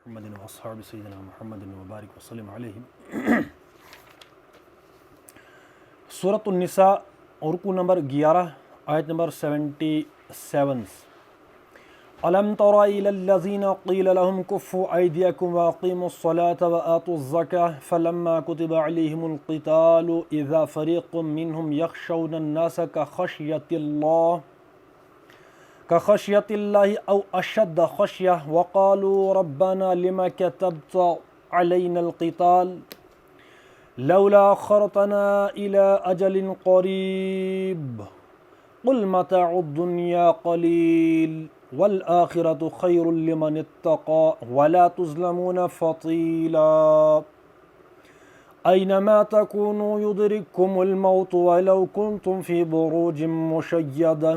محمد واصحاب سیدنا محمد وبارک وسلم علیہم۔ سورۃ النساء رکوع نمبر 11 آیت نمبر 77۔ أَلَمْ تَرَ إِلَى الَّذِينَ قِيلَ لَهُمْ كُفُّوا أَيْدِيَكُمْ وَأَقِيمُوا الصَّلَاةَ وَآتُوا الزَّكَاةَ فَلَمَّا كُتِبَ عَلَيْهِمُ الْقِتَالُ إِذَا فَرِيقٌ مِّنْهُمْ يَخْشَوْنَ النَّاسَ كَخَشْيَةِ اللَّهِ أَوْ أَشَدَّ خَشْيَةً وَقَالُوا رَبَّنَا لِمَ كَتَبْتَ عَلَيْنَا الْقِتَالَ لَوْلَا أَخَّرْتَنَا إِلَىٰ أَجَلٍ قَرِيبٍ قُلْ مَتَاعُ الدُّنْيَا قَلِيلٌ وَالْآخِرَةُ خَيْرٌ لِمَنِ اتَّقَىٰ وَلَا تُظْلَمُونَ فَضِيلًا أَيْنَمَا تَكُونُوا يُدْرِككُّمُ الْمَوْتُ وَلَوْ كُنتُمْ فِي بُرُوجٍ مُّشَيَّدَةٍ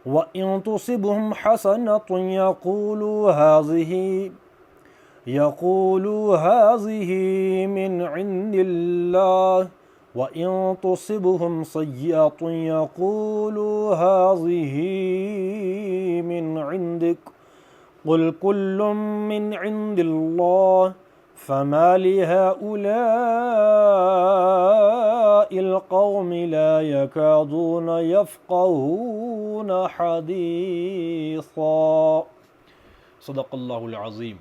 وَإِن تُصِبْهُمْ حَسَنَةٌ يَقُولُوا هَٰذِهِ مِنْ عِندِ اللَّهِ وَإِن تُصِبْهُمْ سَيِّئَةٌ يَقُولُوا هَٰذِهِ مِنْ عِندِكَ قُلْ كُلٌّ مِّنْ عِندِ اللَّهِ فَمَا لِهَٰؤُلَاءِ الْقَوْمِ لَا يَكَادُونَ يَفْقَهُونَ حَدِيثًا۔ صدق اللہ العظیم۔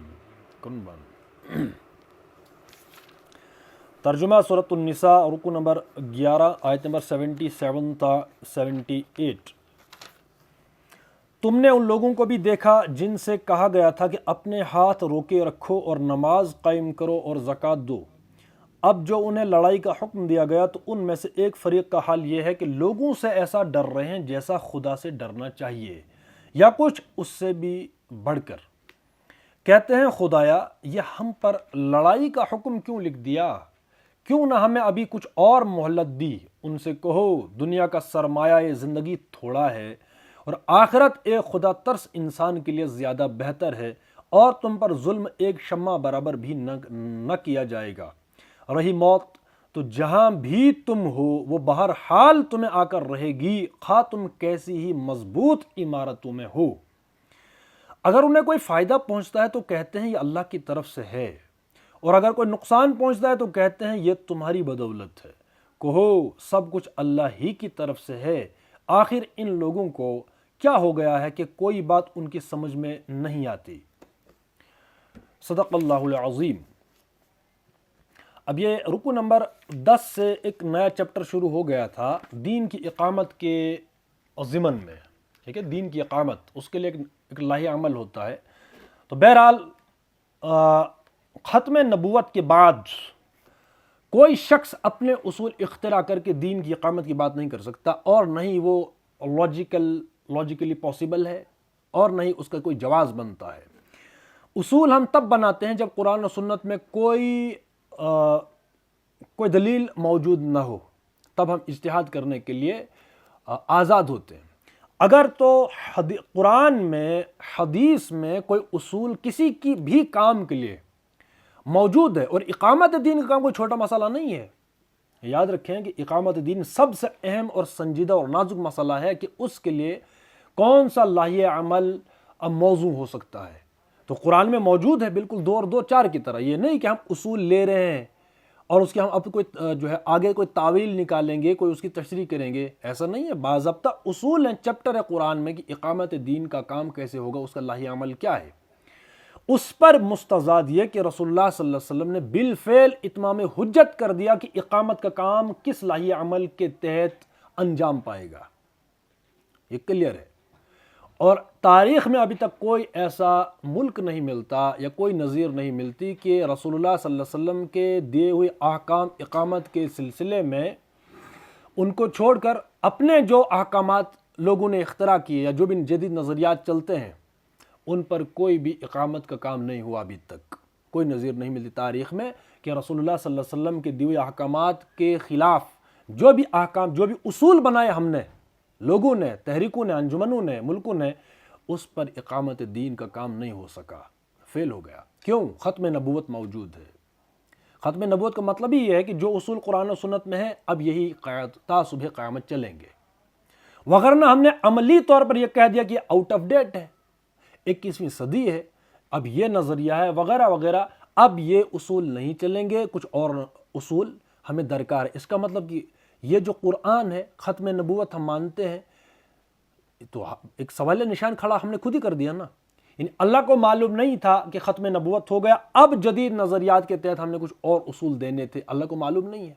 ترجمہ سورۃ النساء رکوع نمبر 11 آیت نمبر 77 تا 78۔ تم نے ان لوگوں کو بھی دیکھا جن سے کہا گیا تھا کہ اپنے ہاتھ روکے رکھو اور نماز قائم کرو اور زکوٰۃ دو۔ اب جو انہیں لڑائی کا حکم دیا گیا تو ان میں سے ایک فریق کا حال یہ ہے کہ لوگوں سے ایسا ڈر رہے ہیں جیسا خدا سے ڈرنا چاہیے یا کچھ اس سے بھی بڑھ کر۔ کہتے ہیں خدایا یہ ہم پر لڑائی کا حکم کیوں لکھ دیا؟ کیوں نہ ہمیں ابھی کچھ اور مہلت دی؟ ان سے کہو دنیا کا سرمایہ زندگی تھوڑا ہے اور آخرت ایک خدا ترس انسان کے لیے زیادہ بہتر ہے، اور تم پر ظلم ایک شمع برابر بھی نہ کیا جائے گا۔ رہی موت تو جہاں بھی تم ہو وہ بہرحال تمہیں آ کر رہے گی، خواہ تم کیسی ہی مضبوط عمارتوں میں ہو۔ اگر انہیں کوئی فائدہ پہنچتا ہے تو کہتے ہیں یہ اللہ کی طرف سے ہے، اور اگر کوئی نقصان پہنچتا ہے تو کہتے ہیں یہ تمہاری بدولت ہے۔ کہو سب کچھ اللہ ہی کی طرف سے ہے۔ آخر ان لوگوں کو کیا ہو گیا ہے کہ کوئی بات ان کی سمجھ میں نہیں آتی۔ صدق اللہ العظیم۔ اب یہ رکوع نمبر 10 سے ایک نیا چیپٹر شروع ہو گیا تھا دین کی اقامت کے ضمن میں، ٹھیک ہے، دین کی اقامت، اس کے لیے ایک لاہی عمل ہوتا ہے۔ تو بہرحال ختم نبوت کے بعد کوئی شخص اپنے اصول اختراع کر کے دین کی اقامت کی بات نہیں کر سکتا، اور نہ ہی وہ لاجیکلی پاسبل ہے، اور نہ ہی اس کا کوئی جواز بنتا ہے۔ اصول ہم تب بناتے ہیں جب قرآن و سنت میں کوئی دلیل موجود نہ ہو، تب ہم اجتہاد کرنے کے لیے آزاد ہوتے ہیں۔ اگر تو قرآن میں حدیث میں کوئی اصول کسی کی بھی کام کے لیے موجود ہے، اور اقامت دین کا کام کوئی چھوٹا مسئلہ نہیں ہے، یاد رکھیں کہ اقامت دین سب سے اہم اور سنجیدہ اور نازک مسئلہ ہے کہ اس کے لیے کون سا لاہی عمل موضوع ہو سکتا ہے۔ تو قرآن میں موجود ہے بالکل 2 اور 2 4 کی طرح۔ یہ نہیں کہ ہم اصول لے رہے ہیں اور اس کے ہم اب کوئی آگے کوئی تعویل نکالیں گے، کوئی اس کی تشریح کریں گے، ایسا نہیں ہے۔ باضابطہ اصول ہیں، چیپٹر ہے قرآن میں کہ اقامت دین کا کام کیسے ہوگا، اس کا لاہی عمل کیا ہے۔ اس پر مستزاد یہ کہ رسول اللہ صلی اللہ علیہ وسلم نے بالفعل اتمام حجت کر دیا کہ اقامت کا کام کس لاہی عمل کے تحت انجام پائے گا، یہ کلیئر ہے۔ اور تاریخ میں ابھی تک کوئی ایسا ملک نہیں ملتا یا کوئی نظیر نہیں ملتی کہ رسول اللہ صلی اللہ علیہ وسلم کے دیے ہوئے احکام اقامت کے سلسلے میں ان کو چھوڑ کر اپنے جو احکامات لوگوں نے اختراع کیے یا جو بھی جدید نظریات چلتے ہیں ان پر کوئی بھی اقامت کا کام نہیں ہوا۔ ابھی تک کوئی نظیر نہیں ملتی تاریخ میں کہ رسول اللہ صلی اللہ علیہ وسلم کے دیے ہوئے احکامات کے خلاف جو بھی احکام، جو بھی اصول بنائے ہم نے، لوگوں نے، تحریکوں نے، انجمنوں نے، ملکوں نے، اس پر اقامت دین کا کام نہیں ہو سکا، فیل ہو گیا۔ کیوں؟ ختم نبوت موجود ہے۔ ختم نبوت کا مطلب ہی یہ ہے کہ جو اصول قرآن و سنت میں ہے اب یہی تا صبح قیامت چلیں گے، وغیرہ ہم نے عملی طور پر یہ کہہ دیا کہ آؤٹ آف ڈیٹ ہے، 21ویں صدی ہے، اب یہ نظریہ ہے وغیرہ وغیرہ، اب یہ اصول نہیں چلیں گے، کچھ اور اصول ہمیں درکار ہے۔ اس کا مطلب کہ یہ جو قرآن ہے، ختم نبوت ہم مانتے ہیں، تو ایک سوال نشان کھڑا ہم نے خود ہی کر دیا نا۔ یعنی اللہ کو معلوم نہیں تھا کہ ختم نبوت ہو گیا، اب جدید نظریات کے تحت ہم نے کچھ اور اصول دینے تھے، اللہ کو معلوم نہیں ہے۔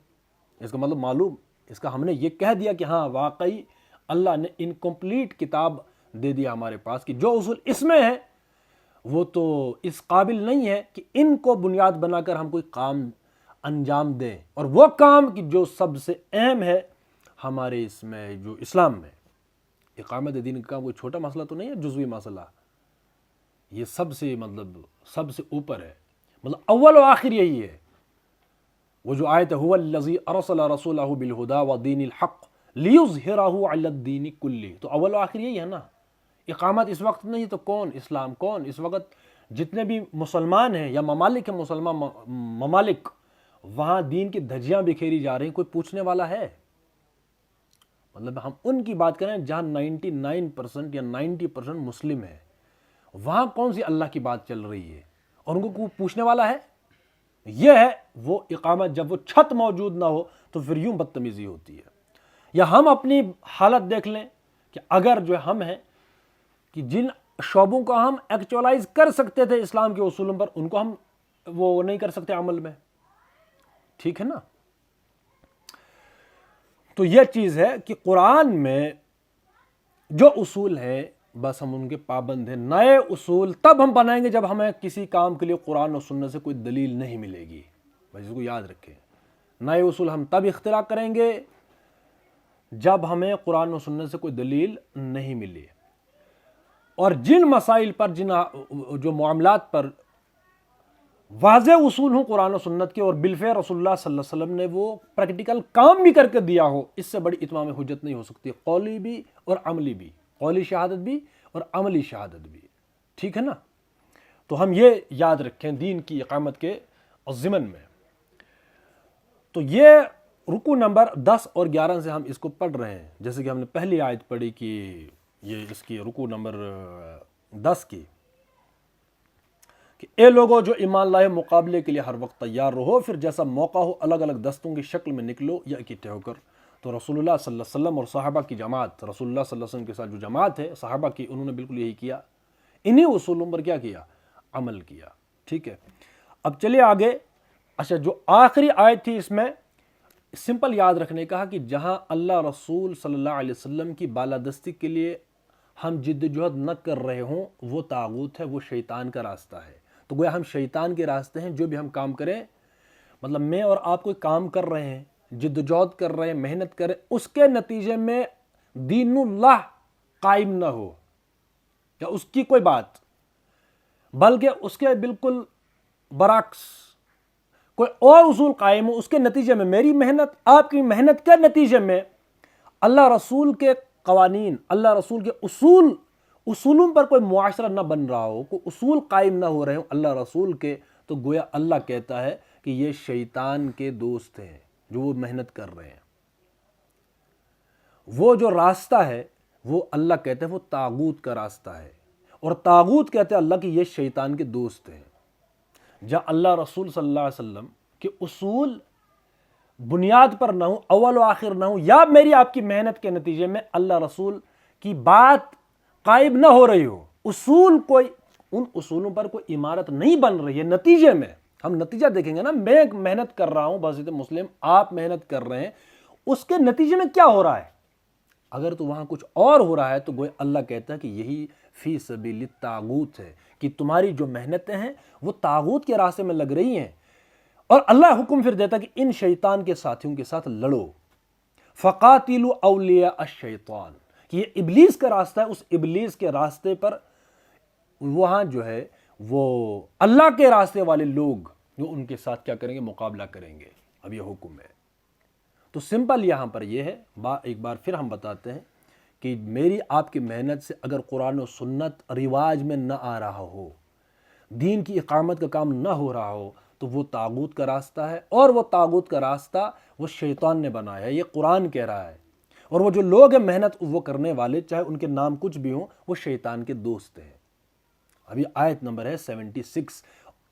اس کا مطلب معلوم، اس کا ہم نے یہ کہہ دیا کہ ہاں واقعی اللہ نے انکمپلیٹ کتاب دے دیا ہمارے پاس، کہ جو اصول اس میں ہے وہ تو اس قابل نہیں ہے کہ ان کو بنیاد بنا کر ہم کوئی کام انجام دیں، اور وہ کام کہ جو سب سے اہم ہے ہمارے اس میں جو اسلام میں، اقامت دین کا کوئی چھوٹا مسئلہ تو نہیں ہے، جزوی مسئلہ، یہ سب سے سب سے اوپر ہے، اول و آخر یہی ہے۔ وہ جو آیت ہے هو الذی ارسل رسولہ بالہدی ودین الحق لیظہرہ علی الدین کلہ، تو اول و آخر یہی ہے نا۔ اقامت اس وقت نہیں تو کون؟ اسلام کون؟ اس وقت جتنے بھی مسلمان ہیں یا ممالک ہیں، مسلمان ممالک، وہاں دین کی دھجیاں بکھیری جا رہی ہیں، کوئی پوچھنے والا ہے؟ ہم ان کی بات کریں جہاں 99% یا 90% مسلم ہے، وہاں کون سی اللہ کی بات چل رہی ہے اور ان کو کوئی پوچھنے والا ہے؟ یہ ہے وہ اقامت، جب وہ چھت موجود نہ ہو تو پھر یوں بدتمیزی ہوتی ہے۔ یا ہم اپنی حالت دیکھ لیں کہ اگر جو ہم ہیں کہ جن شعبوں کو ہم ایکچولائز کر سکتے تھے اسلام کے اصولوں پر، ان کو ہم وہ نہیں کر سکتے عمل میں، ٹھیک ہے نا۔ تو یہ چیز ہے کہ قرآن میں جو اصول ہیں بس ہم ان کے پابند ہیں۔ نئے اصول تب ہم بنائیں گے جب ہمیں کسی کام کے لیے قرآن و سنت سے کوئی دلیل نہیں ملے گی، بس اس کو یاد رکھیں۔ نئے اصول ہم تب اختراع کریں گے جب ہمیں قرآن و سنت سے کوئی دلیل نہیں ملی، اور جن مسائل پر، جو معاملات پر واضح اصول ہوں قرآن و سنت کے، اور بالفعل رسول اللہ صلی اللہ علیہ وسلم نے وہ پریکٹیکل کام بھی کر کے دیا ہو، اس سے بڑی اتمام حجت نہیں ہو سکتی، قولی بھی اور عملی بھی، قولی شہادت بھی اور عملی شہادت بھی، ٹھیک ہے نا۔ تو ہم یہ یاد رکھیں دین کی اقامت کے ضمن میں۔ تو یہ رکوع نمبر 10 اور 11 سے ہم اس کو پڑھ رہے ہیں، جیسے کہ ہم نے پہلی آیت پڑھی کہ یہ اس کی رکوع نمبر 10 کی، کہ اے لوگو جو ایمان لائے مقابلے کے لیے ہر وقت تیار رہو، پھر جیسا موقع ہو الگ الگ دستوں کی شکل میں نکلو یا اکٹھے ہو کر۔ تو رسول اللہ صلی اللہ علیہ وسلم اور صحابہ کی جماعت، رسول اللہ صلی اللہ علیہ وسلم کے ساتھ جو جماعت ہے صحابہ کی، انہوں نے بالکل یہی کیا، انہی اصولوں پر کیا کیا؟ عمل کیا، ٹھیک ہے۔ اب چلیے آگے۔ اچھا، جو آخری آیت تھی اس میں سمپل یاد رکھنے کا کہ جہاں اللہ رسول صلی اللہ علیہ وسلم کی بالادستی کے لیے ہم جد جہد نہ کر رہے ہوں، وہ طاغوت ہے، وہ شیطان کا راستہ ہے۔ تو گویا ہم شیطان کے راستے ہیں، جو بھی ہم کام کریں، میں اور آپ کوئی کام کر رہے ہیں، جد و جہد کر رہے ہیں، محنت کر رہے ہیں، اس کے نتیجے میں دین اللہ قائم نہ ہو یا اس کی کوئی بات، بلکہ اس کے بالکل برعکس کوئی اور اصول قائم ہو، اس کے نتیجے میں میری محنت، آپ کی محنت کے نتیجے میں اللہ رسول کے قوانین، اللہ رسول کے اصولوں پر کوئی معاشرہ نہ بن رہا ہو، کوئی اصول قائم نہ ہو رہے ہوں اللہ رسول کے، تو گویا اللہ کہتا ہے کہ یہ شیطان کے دوست ہیں جو وہ محنت کر رہے ہیں۔ وہ جو راستہ ہے وہ اللہ کہتا ہے وہ طاغوت کا راستہ ہے، اور طاغوت کہتے ہیں اللہ کہ یہ شیطان کے دوست ہیں۔ جہاں اللہ رسول صلی اللہ علیہ وسلم کے اصول بنیاد پر نہ ہوں، اول و آخر نہ ہوں، یا میری آپ کی محنت کے نتیجے میں اللہ رسول کی بات قائم نہ ہو رہی ہو، ان اصولوں پر کوئی عمارت نہیں بن رہی ہے، نتیجے میں ہم نتیجہ دیکھیں گے نا، میں محنت کر رہا ہوں بحیثیت مسلم، آپ محنت کر رہے ہیں، اس کے نتیجے میں کیا ہو رہا ہے؟ اگر تو وہاں کچھ اور ہو رہا ہے تو گویا اللہ کہتا ہے کہ یہی فی سبیل الطاغوت ہے، کہ تمہاری جو محنتیں ہیں وہ طاغوت کے راستے میں لگ رہی ہیں، اور اللہ حکم پھر دیتا ہے کہ ان شیطان کے ساتھیوں کے ساتھ لڑو، فقاتلوا اولیاء الشیطان، کہ یہ ابلیس کا راستہ ہے، اس ابلیس کے راستے پر وہاں جو ہے وہ اللہ کے راستے والے لوگ جو ان کے ساتھ کیا کریں گے؟ مقابلہ کریں گے۔ اب یہ حکم ہے۔ تو سمپل یہاں پر یہ ہے، ایک بار پھر ہم بتاتے ہیں کہ میری آپ کی محنت سے اگر قرآن و سنت رواج میں نہ آ رہا ہو، دین کی اقامت کا کام نہ ہو رہا ہو، تو وہ طاغوت کا راستہ ہے، اور وہ طاغوت کا راستہ وہ شیطان نے بنایا ہے، یہ قرآن کہہ رہا ہے۔ اور وہ جو لوگ ہیں محنت وہ کرنے والے، چاہے ان کے نام کچھ بھی ہوں، وہ شیطان کے دوست ہیں۔ ابھی آیت نمبر ہے 76،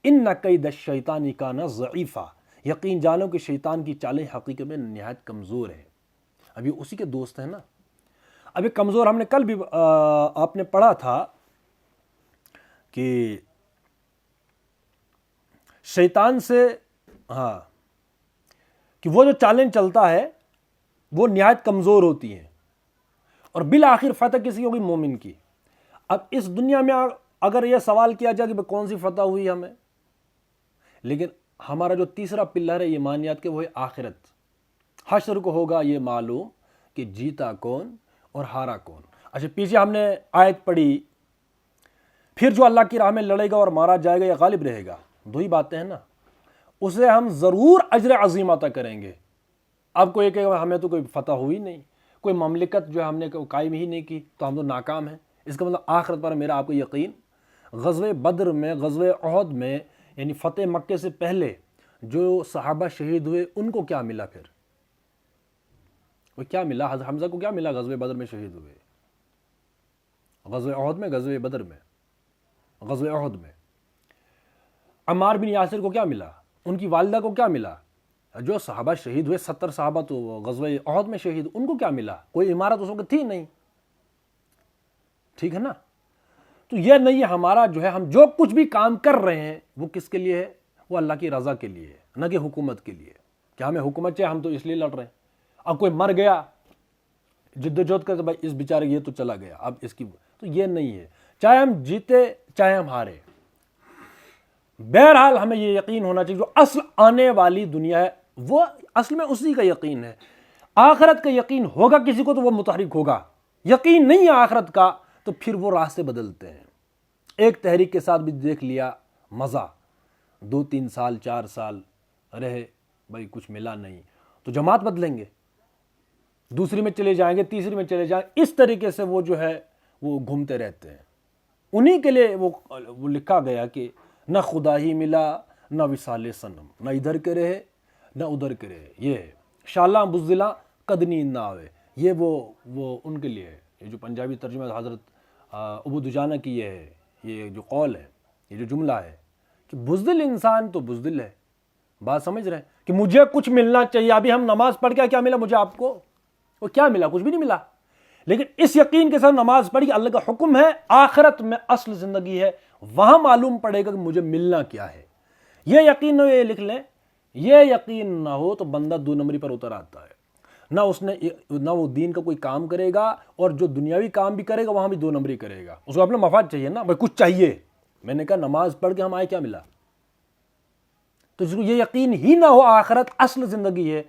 ان کید الشیطان کان ضعیفا، یقین جانو کہ شیطان کی چالیں حقیقت میں نہایت کمزور ہے۔ ابھی اسی کے دوست ہیں نا، ابھی کمزور ہم نے کل بھی آپ نے پڑھا تھا کہ شیطان سے کہ وہ جو چالیں چلتا ہے وہ نہایت کمزور ہوتی ہیں، اور بالآخر فتح کسی ہوگی؟ مومن کی۔ اب اس دنیا میں اگر یہ سوال کیا جائے کہ کون سی فتح ہوئی ہمیں، لیکن ہمارا جو تیسرا پلر ہے ایمانیات کے وہ ہے آخرت۔ حشر کو ہوگا یہ معلوم کہ جیتا کون اور ہارا کون۔ اچھا پیچھے ہم نے آیت پڑھی، پھر جو اللہ کی راہ میں لڑے گا اور مارا جائے گا یا غالب رہے گا، دو ہی باتیں ہیں نا، اسے ہم ضرور اجر عظیم عطا کریں گے۔ اب کوئی کہ ہمیں تو کوئی فتح ہوئی نہیں، کوئی مملکت جو ہم نے قائم ہی نہیں کی تو ہم تو ناکام ہیں، اس کا مطلب آخرت پر میرا آپ کو یقین۔ غزوہ بدر میں، غزوہ احد میں، یعنی فتح مکے سے پہلے جو صحابہ شہید ہوئے ان کو کیا ملا؟ پھر وہ کیا ملا؟ حضرت حمزہ کو کیا ملا؟ غزوہ بدر میں شہید ہوئے، غزوہ احد میں، غزوہ بدر میں، غزوہ احد میں۔ عمار بن یاسر کو کیا ملا؟ ان کی والدہ کو کیا ملا؟ جو صحابہ شہید ہوئے 70 صحابہ تو غزوہ احد میں شہید، ان کو کیا ملا؟ کوئی عمارت اس وقت تھی نہیں، ٹھیک ہے نا؟ تو یہ نہیں ہے ہمارا جو ہے، ہم جو کچھ بھی کام کر رہے ہیں وہ کس کے لیے ہے؟ وہ اللہ کی رضا کے لیے ہے، نہ کہ حکومت کے لیے۔ کہ ہمیں حکومت چاہیے، ہم تو اس لیے لڑ رہے ہیں۔ اب کوئی مر گیا جد و جہد کرتے، بھائی اس بیچارے یہ تو چلا گیا، اب اس کی تو یہ نہیں ہے، چاہے ہم جیتے چاہے ہم ہارے، بہرحال ہمیں یہ یقین ہونا چاہیے جو اصل آنے والی دنیا ہے وہ اصل میں اسی کا یقین ہے۔ آخرت کا یقین ہوگا کسی کو تو وہ متحرک ہوگا، یقین نہیں ہے آخرت کا تو پھر وہ راستے بدلتے ہیں۔ ایک تحریک کے ساتھ بھی دیکھ لیا مزہ، 2-3 سال 4 سال رہے، بھائی کچھ ملا نہیں تو جماعت بدلیں گے، دوسری میں چلے جائیں گے، تیسری میں چلے جائیں گے، اس طریقے سے وہ جو ہے وہ گھومتے رہتے ہیں۔ انہی کے لیے وہ لکھا گیا کہ نہ خدا ہی ملا نہ وصال صنم، نہ ادھر کے رہے نہ ادھر کے رہے، یہ ہے شالاں بزدلاں قد نیند نہ آوے، یہ وہ ان کے لیے ہے۔ یہ جو پنجابی ترجمہ حضرت ابو دجانہ کی یہ ہے، یہ جو قول ہے، یہ جو جملہ ہے کہ بزدل انسان تو بزدل ہے، بات سمجھ رہے ہیں کہ مجھے کچھ ملنا چاہیے۔ ابھی ہم نماز پڑھ کے کیا ملا مجھے؟ آپ کو وہ کیا ملا؟ کچھ بھی نہیں ملا، لیکن اس یقین کے ساتھ نماز پڑھی، اللہ کا حکم ہے، آخرت میں اصل زندگی ہے، وہاں معلوم پڑے گا کہ مجھے ملنا کیا ہے۔ یہ یقین نہ ہو، یہ لکھ لیں، یہ یقین نہ ہو تو بندہ 2 نمبری پر اتر آتا ہے، نہ وہ دین کا کوئی کام کرے گا، اور جو دنیاوی کام بھی کرے گا وہاں بھی 2 نمبری کرے گا، اس کو اپنا مفاد چاہیے نا، بھائی کچھ چاہیے۔ میں نے کہا نماز پڑھ کے ہم آئے کیا ملا؟ تو جس کو یہ یقین ہی نہ ہو آخرت اصل زندگی ہے،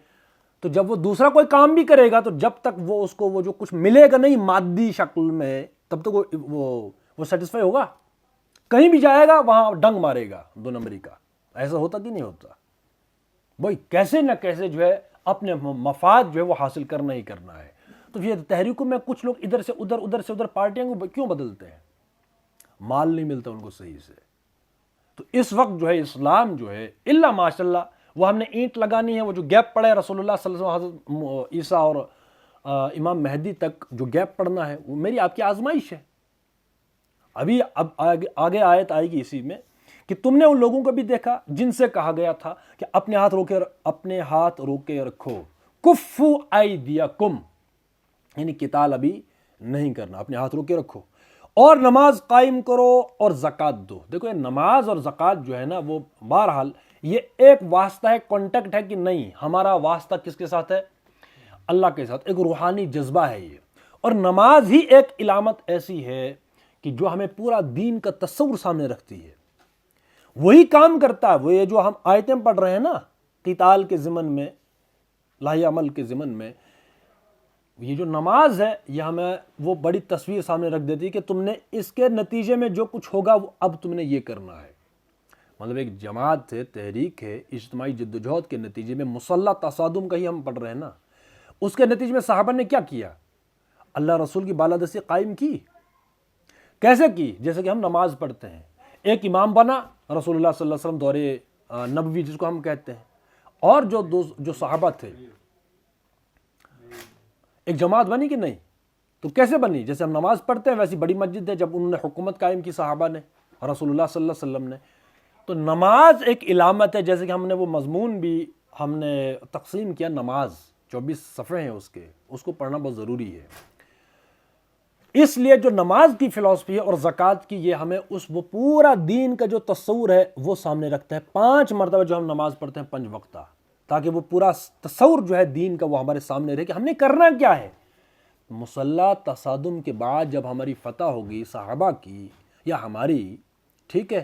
تو جب وہ دوسرا کوئی کام بھی کرے گا تو جب تک وہ اس کو وہ جو کچھ ملے گا نہیں مادی شکل میں، تب تک وہ سیٹسفائی ہوگا؟ کہیں بھی جائے گا وہاں ڈنگ مارے گا 2 نمبری کا۔ ایسا ہوتا کہ نہیں ہوتا؟ بھائی کیسے نہ کیسے جو ہے اپنے مفاد جو ہے وہ حاصل کرنا ہی کرنا ہے۔ تو پھر تحریکوں میں کچھ لوگ ادھر سے ادھر، ادھر سے ادھر پارٹیاں کو کیوں بدلتے ہیں؟ مال نہیں ملتا ان کو صحیح سے۔ تو اس وقت جو ہے اسلام جو ہے الا ماشاء اللہ، وہ ہم نے اینٹ لگانی ہے، وہ جو گیپ پڑا ہے رسول اللہ صلی اللہ علیہ وسلم، حضرت عیسیٰ اور امام مہدی تک جو گیپ پڑنا ہے، وہ میری آپ کی آزمائش ہے۔ ابھی اب آگے آیت آئے گی اسی میں کہ تم نے ان لوگوں کو بھی دیکھا جن سے کہا گیا تھا کہ اپنے ہاتھ روکے رکھو، کفو ایدیکم، یعنی قتال ابھی نہیں کرنا، اپنے ہاتھ روکے رکھو، اور نماز قائم کرو اور زکوٰۃ دو۔ دیکھو یہ نماز اور زکوٰۃ جو ہے نا، وہ بہرحال یہ ایک واسطہ ہے، کانٹیکٹ ہے کہ نہیں، ہمارا واسطہ کس کے ساتھ ہے؟ اللہ کے ساتھ، ایک روحانی جذبہ ہے یہ۔ اور نماز ہی ایک علامت ایسی ہے کہ جو ہمیں پورا دین کا تصور سامنے رکھتی ہے، وہی کام کرتا ہے۔ وہ یہ جو ہم آیتیں پڑھ رہے ہیں نا قتال کے ضمن میں، لاہی عمل کے ضمن میں، یہ جو نماز ہے یہ ہمیں وہ بڑی تصویر سامنے رکھ دیتی ہے کہ تم نے اس کے نتیجے میں جو کچھ ہوگا وہ اب تم نے یہ کرنا ہے۔ مطلب ایک جماعت ہے، تحریک ہے، اجتماعی جدوجہد کے نتیجے میں مسلح تصادم کا ہی ہم پڑھ رہے ہیں نا، اس کے نتیجے میں صحابہ نے کیا کیا؟ اللہ رسول کی بالادستی قائم کی۔ کیسے کی؟ جیسے کہ ہم نماز پڑھتے ہیں، ایک امام بنا رسول اللہ صلی اللہ علیہ وسلم دور نبوی جس کو ہم کہتے ہیں، اور جو صحابہ تھے، ایک جماعت بنی کہ نہیں؟ تو کیسے بنی؟ جیسے ہم نماز پڑھتے ہیں ویسی بڑی مسجد ہے، جب انہوں نے حکومت قائم کی صحابہ نے، رسول اللہ صلی اللہ علیہ وسلم نے. تو نماز ایک علامت ہے، جیسے کہ ہم نے وہ مضمون بھی ہم نے تقسیم کیا، نماز 24 صفحے ہیں اس کو پڑھنا بہت ضروری ہے. اس لیے جو نماز کی فلسفی ہے اور زکوٰۃ کی، یہ ہمیں وہ پورا دین کا جو تصور ہے وہ سامنے رکھتا ہے. 5 مرتبہ جو ہم نماز پڑھتے ہیں 5 وقتہ، تاکہ وہ پورا تصور جو ہے دین کا وہ ہمارے سامنے رہے کہ ہم نے کرنا کیا ہے. مسلح تصادم کے بعد جب ہماری فتح ہوگی صحابہ کی یا ہماری، ٹھیک ہے،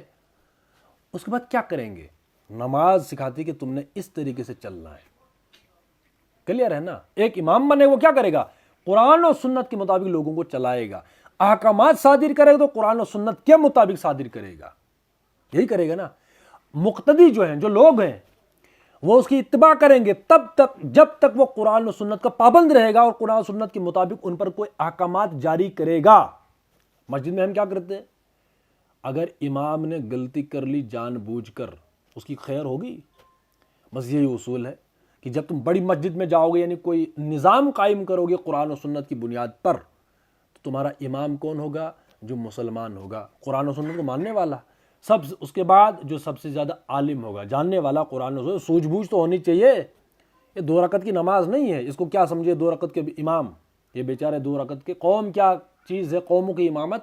اس کے بعد کیا کریں گے؟ نماز سکھاتی کہ تم نے اس طریقے سے چلنا ہے. کلیئر ہے نا؟ ایک امام بنے، وہ کیا کرے گا؟ قرآن و سنت کے مطابق لوگوں کو چلائے گا. احکامات صادر کرے گا تو قرآن و سنت کے مطابق صادر کرے گا. یہی کرے گا نا. مقتدی جو ہیں، جو لوگ ہیں، وہ اس کی اتباع کریں گے تب تک جب تک وہ قرآن و سنت کا پابند رہے گا اور قرآن و سنت کے مطابق ان پر کوئی احکامات جاری کرے گا. مسجد میں ہم کیا کرتے ہیں؟ اگر امام نے غلطی کر لی جان بوجھ کر، اس کی خیر ہوگی؟ بس یہی اصول ہے کہ جب تم بڑی مسجد میں جاؤ گے، یعنی کوئی نظام قائم کرو گے قرآن و سنت کی بنیاد پر، تو تمہارا امام کون ہوگا؟ جو مسلمان ہوگا، قرآن و سنت کو ماننے والا. اس کے بعد جو سب سے زیادہ عالم ہوگا، جاننے والا قرآن و سنت. سوجھ بوجھ تو ہونی چاہیے. یہ 2 رکعت کی نماز نہیں ہے. اس کو کیا سمجھے 2 رکعت کے امام؟ یہ بیچارے 2 رکعت کے. قوم کیا چیز ہے؟ قوموں کی امامت.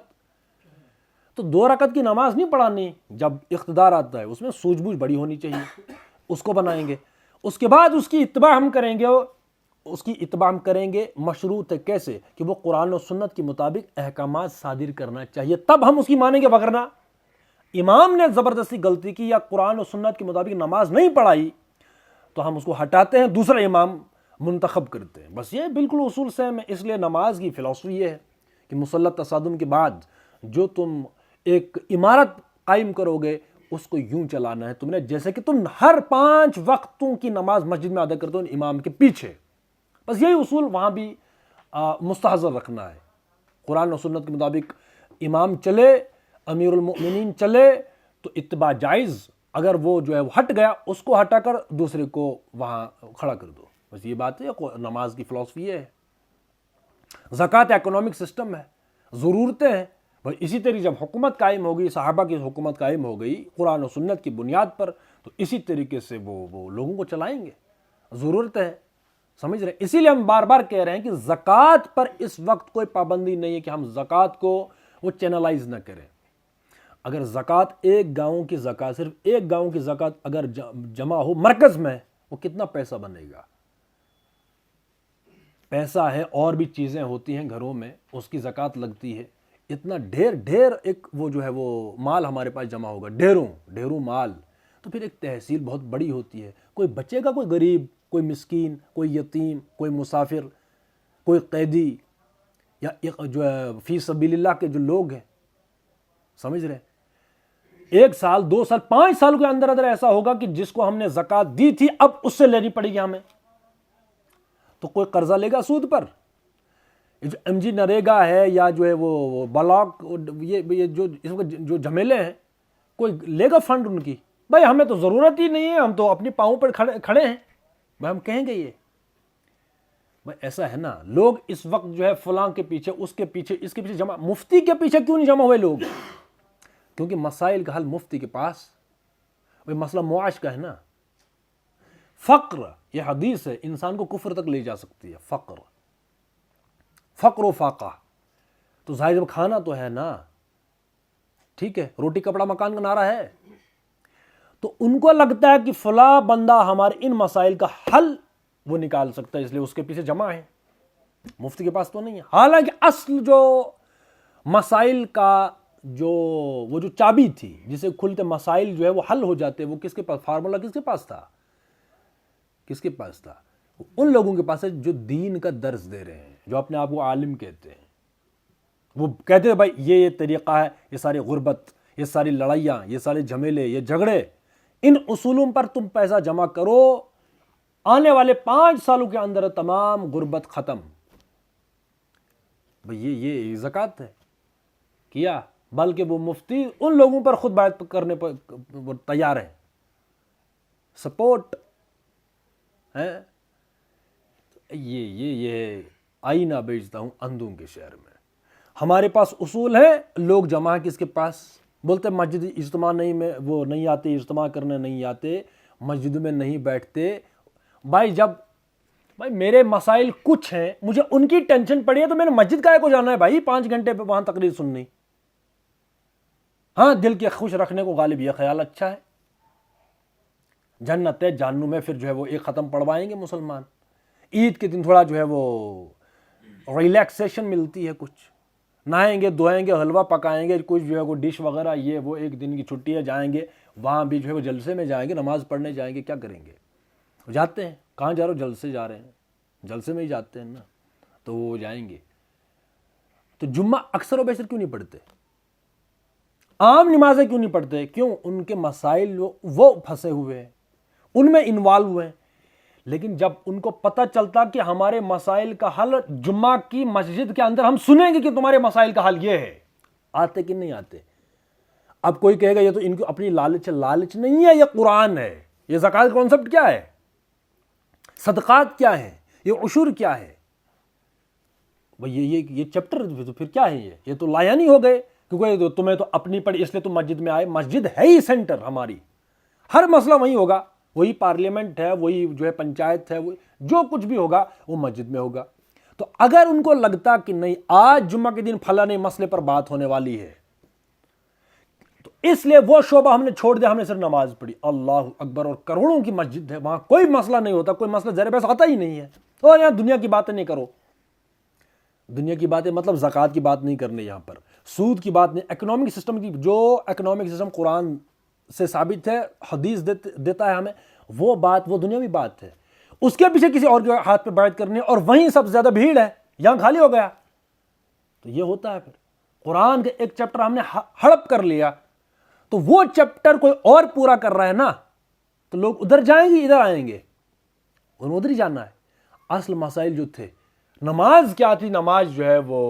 تو 2 رکعت کی نماز نہیں پڑھانی. جب اقتدار آتا ہے اس میں سوجھ بوجھ بڑی ہونی چاہیے، اس کو بنائیں گے. اس کے بعد اس کی اتباع ہم کریں گے. مشروط ہے کیسے؟ کہ وہ قرآن و سنت کے مطابق احکامات صادر کرنا چاہیے، تب ہم اس کی مانیں گے. وگرنہ امام نے زبردستی غلطی کی یا قرآن و سنت کے مطابق نماز نہیں پڑھائی تو ہم اس کو ہٹاتے ہیں، دوسرا امام منتخب کرتے ہیں. بس یہ بالکل اصول سیم ہے. اس لیے نماز کی فلسفی یہ ہے کہ مسلح تصادم کے بعد جو تم ایک عمارت قائم کرو گے اس کو یوں چلانا ہے تم نے جیسے کہ تم ہر 5 وقتوں کی نماز مسجد میں ادا کرتے ہو امام کے پیچھے. بس یہی اصول وہاں بھی مستحضر رکھنا ہے. قرآن و سنت کے مطابق امام چلے، امیر المؤمنین چلے تو اتباع جائز. اگر وہ جو ہے وہ ہٹ گیا، اس کو ہٹا کر دوسرے کو وہاں کھڑا کر دو. بس یہ بات ہے. نماز کی فلسفی ہے. زکوٰۃ اکنامک سسٹم ہے، ضرورتیں ہیں. بس اسی طریقے جب حکومت قائم ہوگی، صحابہ کی حکومت قائم ہو گئی قرآن و سنت کی بنیاد پر، تو اسی طریقے سے وہ لوگوں کو چلائیں گے. ضرورت ہے. سمجھ رہے ہیں؟ اسی لیے ہم بار بار کہہ رہے ہیں کہ زکوٰۃ پر اس وقت کوئی پابندی نہیں ہے کہ ہم زکوٰۃ کو وہ چینلائز نہ کریں. اگر زکوٰۃ ایک گاؤں کی زکوٰۃ، صرف ایک گاؤں کی زکوٰۃ اگر جمع ہو مرکز میں، وہ کتنا پیسہ بنے گا؟ پیسہ ہے، اور بھی چیزیں ہوتی ہیں گھروں میں، اس کی زکوٰۃ لگتی ہے. اتنا ڈھیر ایک وہ جو ہے وہ مال ہمارے پاس جمع ہوگا، ڈھیروں مال. تو پھر ایک تحصیل بہت بڑی ہوتی ہے. کوئی بچے گا، کوئی غریب، کوئی مسکین، کوئی یتیم، کوئی مسافر، کوئی قیدی، یا جو ہے فی سبیل اللہ کے جو لوگ ہیں. سمجھ رہے ہیں؟ 1 سال 2 سال 5 سال کے اندر ایسا ہوگا کہ جس کو ہم نے زکوٰۃ دی تھی اب اس سے لینی پڑے گی ہمیں. تو کوئی قرضہ لے گا سود پر. جو ایم جی نریگا ہے یا جو ہے وہ بلاک، یہ جو جھمیلے ہیں، کوئی لے گا فنڈ ان کی؟ بھائی ہمیں تو ضرورت ہی نہیں ہے، ہم تو اپنی پاؤں پر کھڑے ہیں. بھائی ہم کہیں گے یہ؟ بھائی ایسا ہے نا. لوگ اس وقت جو ہے فلاں کے پیچھے، اس کے پیچھے جمع. مفتی کے پیچھے کیوں نہیں جمع ہوئے لوگ؟ کیونکہ مسائل کا حل مفتی کے پاس. بھائی مسئلہ معاش کا ہے نا. فقر، یہ حدیث ہے، انسان کو کفر تک لے جا سکتی ہے. فقر و فاقہ. تو ظاہر جب کھانا تو ہے نا، ٹھیک ہے، روٹی کپڑا مکان کا نعرہ ہے. تو ان کو لگتا ہے کہ فلاں بندہ ہمارے ان مسائل کا حل وہ نکال سکتا ہے، اس لیے اس کے پیچھے جمع ہے. مفتی کے پاس تو نہیں ہے. حالانکہ اصل جو مسائل کا وہ جو چابی تھی جسے کھلتے مسائل جو ہے وہ حل ہو جاتے، وہ کس کے پاس؟ فارمولا کس کے پاس تھا؟ ان لوگوں کے پاس ہے جو دین کا درس دے رہے ہیں، جو اپنے آپ کو عالم کہتے ہیں. وہ کہتے ہیں بھائی یہ طریقہ ہے. یہ ساری غربت، یہ ساری لڑائیاں، یہ سارے جھمیلے، یہ جھگڑے، ان اصولوں پر تم پیسہ جمع کرو، آنے والے 5 سالوں کے اندر تمام غربت ختم. بھئی یہ زکوٰۃ ہے کیا؟ بلکہ وہ مفتی ان لوگوں پر خود بیعت کرنے پر وہ تیار ہیں، سپورٹ ہے. یہ آئینہ بیچتا ہوں اندھوں کے شہر میں. ہمارے پاس اصول ہے، لوگ جمع کس کے پاس؟ بولتے مسجد اجتماع نہیں میں وہ نہیں آتے، اجتماع کرنے نہیں آتے، مسجد میں نہیں بیٹھتے۔ بھائی میرے مسائل کچھ ہیں، مجھے ان کی ٹینشن پڑی ہے تو میں نے مسجد کا کو جانا ہے بھائی 5 گھنٹے پہ وہاں تقریر سننی؟ ہاں دل کے خوش رکھنے کو غالب یہ خیال اچھا ہے، جنت ہے جہنم میں پھر جو ہے وہ ایک ختم پڑھوائیں گے مسلمان۔ عید کے دن تھوڑا جو ہے وہ ریلیکسیشن ملتی ہے، کچھ نہائیں گے دھوئیں گے حلوہ پکائیں گے، کچھ جو ہے وہ ڈش وغیرہ یہ وہ، ایک دن کی چھٹی ہے جائیں گے وہاں بھی جو ہے وہ جلسے میں جائیں گے، نماز پڑھنے جائیں گے، کیا کریں گے؟ جاتے ہیں، کہاں جا رہے ہو؟ جلسے جا رہے ہیں، جلسے میں ہی جاتے ہیں نا، تو وہ جائیں گے۔ تو جمعہ اکثر و بیشتر کیوں نہیں پڑھتے؟ عام نمازیں کیوں نہیں پڑھتے؟ کیوں؟ ان کے مسائل وہ پھنسے ہوئے ہیں، ان میں انوالو ہوئے ہیں۔ لیکن جب ان کو پتہ چلتا کہ ہمارے مسائل کا حل جمعہ کی مسجد کے اندر ہم سنیں گے کہ تمہارے مسائل کا حل یہ ہے، آتے کہ نہیں آتے؟ اب کوئی کہے گا یہ تو ان کو اپنی لالچ نہیں ہے، یہ قرآن ہے، یہ زکوٰۃ کانسیپٹ کیا ہے، صدقات کیا ہیں، یہ عشور کیا ہے؟ یہ چیپٹر تو پھر کیا ہے؟ یہ تو لایانی ہو گئے، کیونکہ تمہیں تو اپنی پڑی اس لیے تم مسجد میں آئے۔ مسجد ہے ہی سینٹر ہماری، ہر مسئلہ وہیں ہوگا، وہی پارلیمنٹ ہے، وہی جو ہے پنچایت ہے، جو کچھ بھی ہوگا وہ مسجد میں ہوگا۔ تو اگر ان کو لگتا کہ نہیں آج جمعہ کے دن فلاں مسئلے پر بات ہونے والی ہے، تو اس لیے وہ شعبہ ہم نے چھوڑ دیا، ہم نے صرف نماز پڑھی، اللہ اکبر، اور کروڑوں کی مسجد ہے، وہاں کوئی مسئلہ نہیں ہوتا، کوئی مسئلہ زیر بحث آتا ہی نہیں ہے، اور یہاں دنیا کی باتیں نہیں کرو۔ دنیا کی باتیں مطلب زکوٰۃ کی بات نہیں کرنے، یہاں پر سود کی بات نہیں، اکنامک سسٹم کی، جو اکنامک سسٹم قرآن سے ثابت ہے، حدیث دیتا ہے ہمیں، وہ بات، وہ دنیاوی بات ہے، اس کے پیچھے کسی اور کے ہاتھ پہ بیعت کرنی، اور وہیں سب سے زیادہ بھیڑ ہے، یہاں خالی ہو گیا۔ تو یہ ہوتا ہے، پھر قرآن کا ایک چیپٹر ہم نے ہڑپ کر لیا، تو وہ چیپٹر کوئی اور پورا کر رہا ہے نا، تو لوگ ادھر جائیں گے ادھر آئیں گے، انہوں ادھر ہی جانا ہے۔ اصل مسائل جو تھے، نماز کیا تھی؟ نماز جو ہے وہ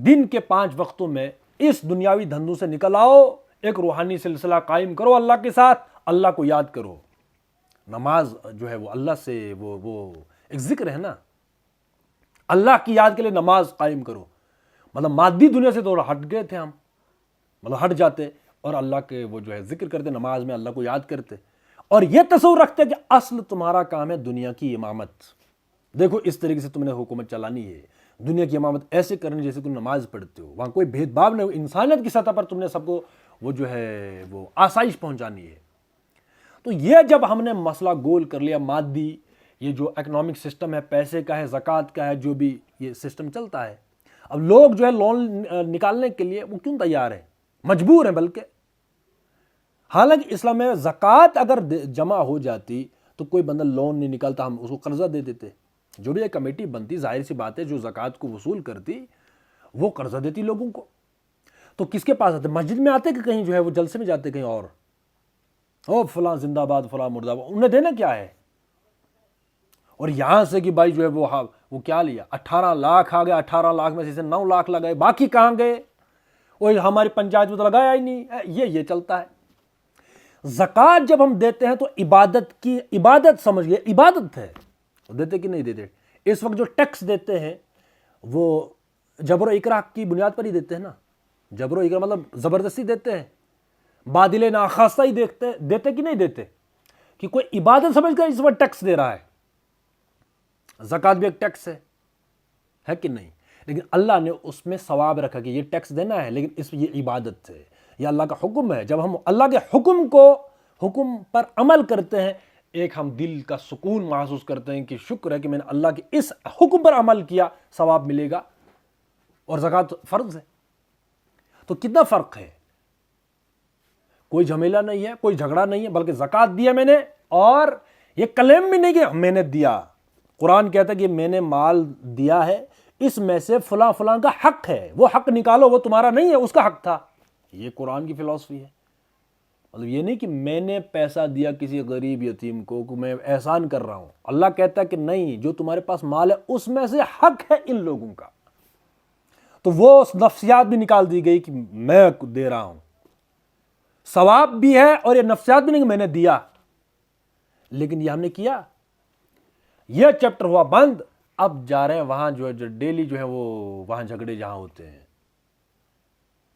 دن کے 5 وقتوں میں اس دنیاوی دھندوں سے نکل آؤ، ایک روحانی سلسلہ قائم کرو اللہ کے ساتھ، اللہ کو یاد کرو۔ نماز جو ہے وہ اللہ سے وہ ایک ذکر ہے نا، اللہ کی یاد کے لیے نماز قائم کرو۔ مطلب مادی دنیا سے تھوڑا ہٹ گئے تھے ہم، مطلب ہٹ جاتے اور اللہ کے وہ جو ہے ذکر کرتے، نماز میں اللہ کو یاد کرتے، اور یہ تصور رکھتے کہ اصل تمہارا کام ہے دنیا کی امامت، دیکھو اس طریقے سے تم نے حکومت چلانی ہے، دنیا کی امامت ایسے کرنی جیسے تم نماز پڑھتے ہو، وہاں کوئی بھید بھاؤ نہیں، انسانیت کی سطح پر تم نے سب کو وہ جو ہے وہ آسائش پہنچانی ہے۔ تو یہ جب ہم نے مسئلہ گول کر لیا، مادی یہ جو اکنامک سسٹم ہے، پیسے کا ہے، زکوٰۃ کا ہے، جو بھی یہ سسٹم چلتا ہے، اب لوگ جو ہے لون نکالنے کے لیے وہ کیوں تیار ہیں؟ مجبور ہیں بلکہ۔ حالانکہ اسلام میں زکوٰۃ اگر جمع ہو جاتی تو کوئی بندہ لون نہیں نکالتا، ہم اس کو قرضہ دے دیتے، جو بھی ایک کمیٹی بنتی، ظاہر سی بات ہے جو زکوٰۃ کو وصول کرتی وہ قرضہ دیتی لوگوں کو، تو کس کے پاس آتے؟ مسجد میں آتے کہ کہیں جو ہے وہ جلسے میں جاتے کہیں اور، او فلاں زندہ باد فلاں مردہ باد، انہیں دینا کیا ہے؟ اور یہاں سے کہ بھائی جو ہے وہ کیا لیا، 18 لاکھ آ گیا، 18 لاکھ میں سے 9 لاکھ لگائے، باقی کہاں گئے؟ وہ ہماری پنچایت میں تو لگایا ہی نہیں، یہ چلتا ہے۔ زکوٰۃ جب ہم دیتے ہیں تو عبادت کی، عبادت سمجھ گئے، عبادت ہے، دیتے کہ نہیں دیتے؟ اس وقت جو ٹیکس دیتے ہیں وہ جبر و اکراہ کی بنیاد پر ہی دیتے ہیں نا، جبر و اکراہ مطلب زبردستی دیتے ہیں، بادل ناخواستہ ہی دیتے کہ نہیں دیتے؟ کہ کوئی عبادت سمجھ کر اس وقت ٹیکس دے رہا ہے، زکوٰۃ بھی ایک ٹیکس ہے کہ نہیں؟ لیکن اللہ نے اس میں ثواب رکھا کہ یہ ٹیکس دینا ہے، لیکن اس میں یہ عبادت ہے، یہ اللہ کا حکم ہے۔ جب ہم اللہ کے حکم پر عمل کرتے ہیں، ایک ہم دل کا سکون محسوس کرتے ہیں کہ شکر ہے کہ میں نے اللہ کے اس حکم پر عمل کیا، ثواب ملے گا، اور زکوٰۃ فرض ہے۔ تو کتنا فرق ہے؟ کوئی جھمیلا نہیں ہے، کوئی جھگڑا نہیں ہے، بلکہ زکوٰۃ دیا میں نے، اور یہ کلیم بھی نہیں کہ میں نے دیا، قرآن کہتا ہے کہ میں نے مال دیا ہے، اس میں سے فلاں فلاں کا حق ہے، وہ حق نکالو، وہ تمہارا نہیں ہے، اس کا حق تھا۔ یہ قرآن کی فلسفی ہے، مطلب یہ نہیں کہ میں نے پیسہ دیا کسی غریب یتیم کو کہ میں احسان کر رہا ہوں، اللہ کہتا ہے کہ نہیں، جو تمہارے پاس مال ہے اس میں سے حق ہے ان لوگوں کا، تو وہ نفسیات بھی نکال دی گئی کہ میں دے رہا ہوں، ثواب بھی ہے، اور یہ نفسیات بھی نہیں کہ میں نے دیا۔ لیکن یہ ہم نے کیا، یہ چیپٹر ہوا بند، اب جا رہے ہیں وہاں جو ڈیلی جو ہے وہ وہاں جھگڑے جہاں ہوتے ہیں،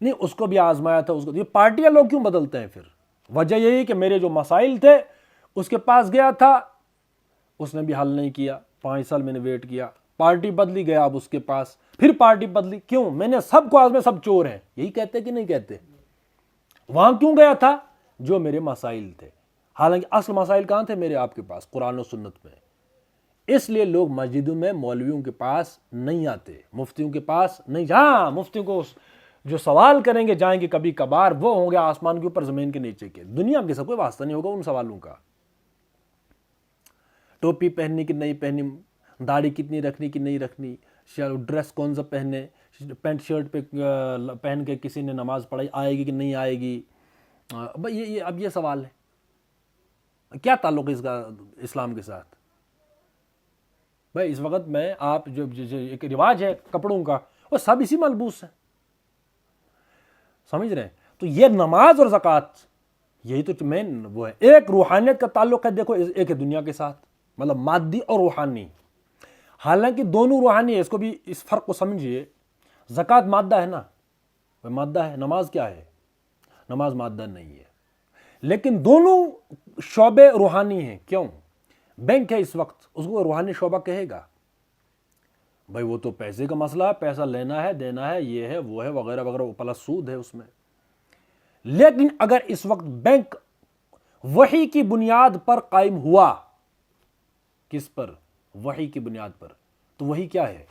نہیں اس کو بھی آزمایا تھا، اس کو. یہ پارٹیاں لوگ کیوں بدلتے ہیں پھر؟ وجہ یہی کہ میرے جو مسائل تھے اس کے پاس گیا تھا، اس نے بھی حل نہیں کیا، 5 سال میں نے ویٹ کیا، پارٹی بدلی، گیا اب اس کے پاس، پھر پارٹی بدلی. کیوں؟ میں نے سب کو آزمایا، سب چور ہیں. یہی کہتے کہ نہیں کہتے؟ وہاں کیوں گیا تھا؟ جو میرے مسائل تھے. حالانکہ اصل مسائل کہاں تھے میرے آپ کے پاس؟ قرآن و سنت میں. اس لیے لوگ مسجدوں میں مولویوں کے پاس نہیں آتے، مفتیوں کے پاس نہیں. ہاں مفتیوں کو جو سوال کریں گے جائیں گے کبھی کبھار، وہ ہوں گے آسمان کے اوپر زمین کے نیچے کے. دنیا کے سب کوئی واسطہ نہیں ہوگا ان سوالوں کا. ٹوپی پہننی کہ نہیں پہننی، داڑھی کتنی رکھنی کہ نہیں رکھنی، ڈریس کون سا پہنے، پینٹ شرٹ پہ پہن کے کسی نے نماز پڑھائی آئے گی کہ نہیں آئے گی. بھائی اب یہ سوال ہے، کیا تعلق ہے اس کا اسلام کے ساتھ؟ بھائی اس وقت میں آپ جو ایک رواج ہے کپڑوں کا، وہ سب اسی ملبوس ہے، سمجھ رہے ہیں؟ تو یہ نماز اور زکوٰۃ یہی تو مین وہ ہے. ایک روحانیت کا تعلق ہے، دیکھو ایک ہے دنیا کے ساتھ، مطلب مادی اور روحانی. حالانکہ دونوں روحانی ہے، اس کو بھی اس فرق کو سمجھیے. زکوٰۃ مادہ ہے نا، مادہ ہے. نماز کیا ہے؟ نماز مادہ نہیں ہے. لیکن دونوں شعبے روحانی ہیں. کیوں؟ بینک ہے اس وقت، اس کو روحانی شعبہ کہے گا؟ بھائی وہ تو پیسے کا مسئلہ ہے، پیسہ لینا ہے دینا ہے، یہ ہے وہ ہے وغیرہ وغیرہ، پلس سود ہے اس میں. لیکن اگر اس وقت بینک وحی کی بنیاد پر قائم ہوا، کس پر؟ وحی کی بنیاد پر، تو وہی کیا ہے؟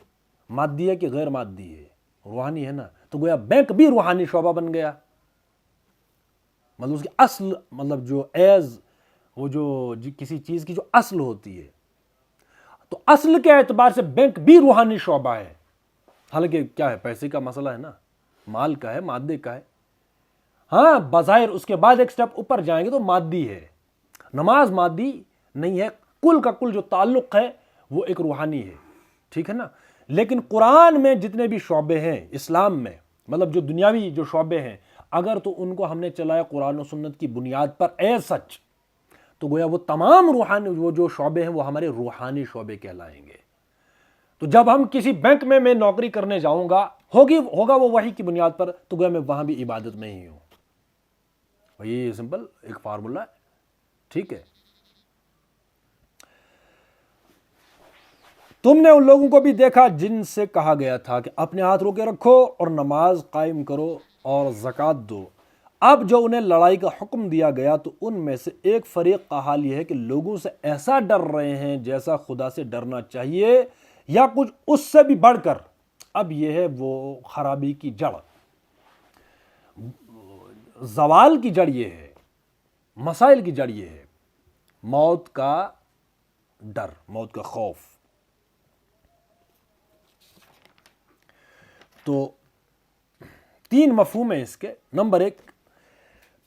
مادی ہے کہ غیر مادی ہے؟ روحانی ہے نا. تو گویا بینک بھی روحانی شعبہ بن گیا. مطلب اس کی اصل، مطلب جو ایز وہ جو کسی چیز کی جو اصل ہوتی ہے، تو اصل کے اعتبار سے بینک بھی روحانی شعبہ ہے. حالانکہ کیا ہے؟ پیسے کا مسئلہ ہے نا، مال کا ہے، مادے کا ہے. ہاں بظاہر اس کے بعد ایک سٹیپ اوپر جائیں گے تو مادی ہے. نماز مادی نہیں ہے، کل کا کل جو تعلق ہے وہ ایک روحانی ہے. ٹھیک ہے نا. لیکن قرآن میں جتنے بھی شعبے ہیں اسلام میں، مطلب جو دنیاوی جو شعبے ہیں، اگر تو ان کو ہم نے چلایا قرآن و سنت کی بنیاد پر ایز سچ، تو گویا وہ تمام روحانی وہ جو شعبے ہیں وہ ہمارے روحانی شعبے کہلائیں گے. تو جب ہم کسی بینک میں نوکری کرنے جاؤں گا، ہوگا وہ وحی کی بنیاد پر، تو گویا میں وہاں بھی عبادت میں ہی ہوں. یہ سمپل ایک فارمولا ہے. ٹھیک ہے. تم نے ان لوگوں کو بھی دیکھا جن سے کہا گیا تھا کہ اپنے ہاتھ روکے رکھو اور نماز قائم کرو اور زکوٰۃ دو. اب جو انہیں لڑائی کا حکم دیا گیا تو ان میں سے ایک فریق کا حال یہ ہے کہ لوگوں سے ایسا ڈر رہے ہیں جیسا خدا سے ڈرنا چاہیے یا کچھ اس سے بھی بڑھ کر. اب یہ ہے وہ خرابی کی جڑ، زوال کی جڑ یہ ہے، مسائل کی جڑ یہ ہے، موت کا ڈر، موت کا خوف. تو 3 مفہوم ہیں اس کے. نمبر 1،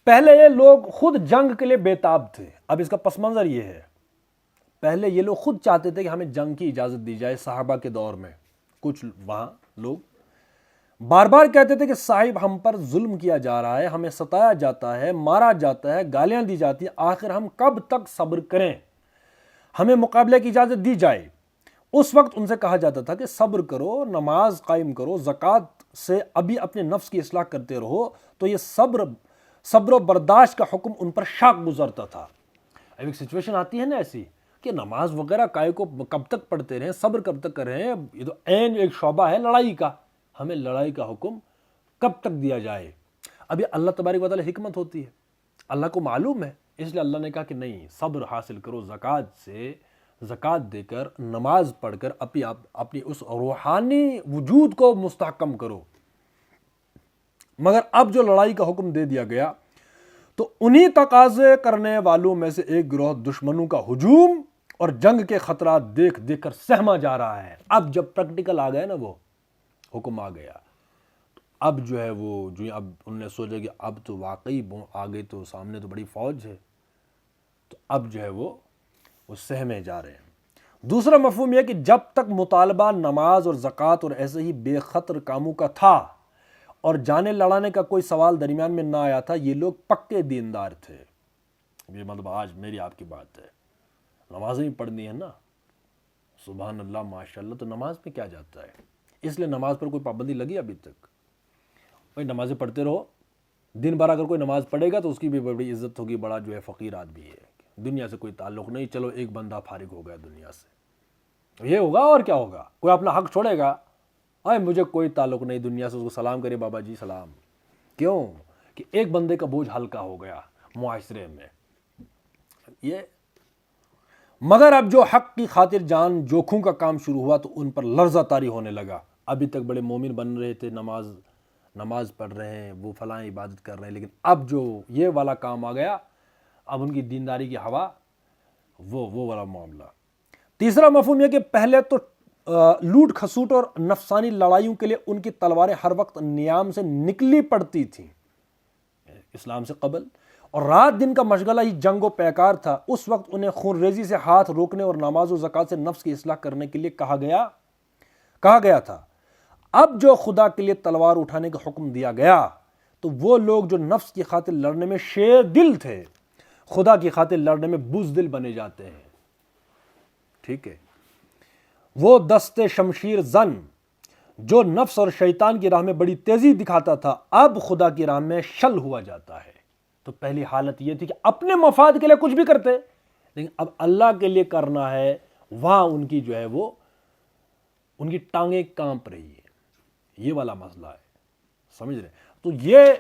پہلے یہ لوگ خود جنگ کے لیے بےتاب تھے. اب اس کا پس منظر یہ ہے، پہلے یہ لوگ خود چاہتے تھے کہ ہمیں جنگ کی اجازت دی جائے. صحابہ کے دور میں کچھ وہاں لوگ بار بار کہتے تھے کہ صاحب ہم پر ظلم کیا جا رہا ہے، ہمیں ستایا جاتا ہے، مارا جاتا ہے، گالیاں دی جاتی ہیں، آخر ہم کب تک صبر کریں، ہمیں مقابلے کی اجازت دی جائے. اس وقت ان سے کہا جاتا تھا کہ صبر کرو، نماز قائم کرو، زکوٰۃ سے ابھی اپنے نفس کی اصلاح کرتے رہو. تو یہ صبر و برداشت کا حکم ان پر شاق گزرتا تھا. اب ایک سچویشن آتی ہے نا ایسی کہ نماز وغیرہ کائے کو کب تک پڑھتے رہیں، صبر کب تک کر رہے ہیں. یہ تو عین ایک شعبہ ہے لڑائی کا، ہمیں لڑائی کا حکم کب تک دیا جائے. اب یہ اللہ تبارک و تعالی حکمت ہوتی ہے، اللہ کو معلوم ہے، اس لیے اللہ نے کہا کہ نہیں، صبر حاصل کرو، زکوٰۃ دے کر، نماز پڑھ کر اپنی اس روحانی وجود کو مستحکم کرو. مگر اب جو لڑائی کا حکم دے دیا گیا تو انہی تقاضے کرنے والوں میں سے ایک گروہ دشمنوں کا ہجوم اور جنگ کے خطرات دیکھ دیکھ کر سہما جا رہا ہے. اب جب پریکٹیکل آ گیا نا، وہ حکم آ گیا، اب جو ہے وہ اب انہوں نے سوچا کہ اب تو واقعی آگے تو سامنے تو بڑی فوج ہے، تو اب جو ہے وہ سہمے جا رہے ہیں. دوسرا مفہوم یہ کہ جب تک مطالبہ نماز اور زکوٰۃ اور ایسے ہی بے خطر کاموں کا تھا اور جانے لڑانے کا کوئی سوال درمیان میں نہ آیا تھا، یہ لوگ پکے دیندار تھے. یہ مطلب آج میری آپ کی بات ہے، نمازیں ہی پڑھنی ہے نا، سبحان اللہ ماشاء اللہ، تو نماز میں کیا جاتا ہے. اس لیے نماز پر کوئی پابندی لگی ابھی تک؟ بھائی نمازیں پڑھتے رہو، دن بھر اگر کوئی نماز پڑھے گا تو اس کی بھی بڑی عزت ہوگی، بڑا جو ہے فقیر آدمی ہے، دنیا سے کوئی تعلق نہیں، چلو ایک بندہ فارغ ہو گیا دنیا سے، یہ ہوگا اور کیا ہوگا؟ کوئی اپنا حق چھوڑے گا، مجھے کوئی تعلق نہیں دنیا سے، اس کو سلام کرے بابا جی سلام، کیوں کہ ایک بندے کا بوجھ ہلکا ہو گیا معاشرے میں یہ۔ مگر اب جو حق کی خاطر جان جوکھوں کا کام شروع ہوا تو ان پر لرزہ طاری ہونے لگا۔ ابھی تک بڑے مومن بن رہے تھے، نماز پڑھ رہے ہیں، وہ فلاں عبادت کر رہے ہیں، لیکن اب جو یہ والا کام آ گیا، اب ان کی دینداری کی ہوا وہ والا معاملہ۔ تیسرا مفہوم یہ کہ پہلے تو لوٹ کھسوٹ اور نفسانی لڑائیوں کے لیے ان کی تلواریں ہر وقت نیام سے نکلی پڑتی تھیں اسلام سے قبل، اور رات دن کا مشغلہ ہی جنگ و پیکار تھا۔ اس وقت انہیں خون ریزی سے ہاتھ روکنے اور نماز و زکوٰۃ سے نفس کی اصلاح کرنے کے لیے کہا گیا تھا۔ اب جو خدا کے لیے تلوار اٹھانے کا حکم دیا گیا تو وہ لوگ جو نفس کی خاطر لڑنے میں شیر دل تھے، خدا کی خاطر لڑنے میں بزدل بنے جاتے ہیں۔ ٹھیک ہے، وہ دست شمشیر زن جو نفس اور شیطان کی راہ میں بڑی تیزی دکھاتا تھا، اب خدا کی راہ میں شل ہوا جاتا ہے۔ تو پہلی حالت یہ تھی کہ اپنے مفاد کے لیے کچھ بھی کرتے، لیکن اب اللہ کے لیے کرنا ہے، وہاں ان کی جو ہے وہ ان کی ٹانگیں کانپ رہی ہے، یہ والا مسئلہ ہے، سمجھ رہے؟ تو یہ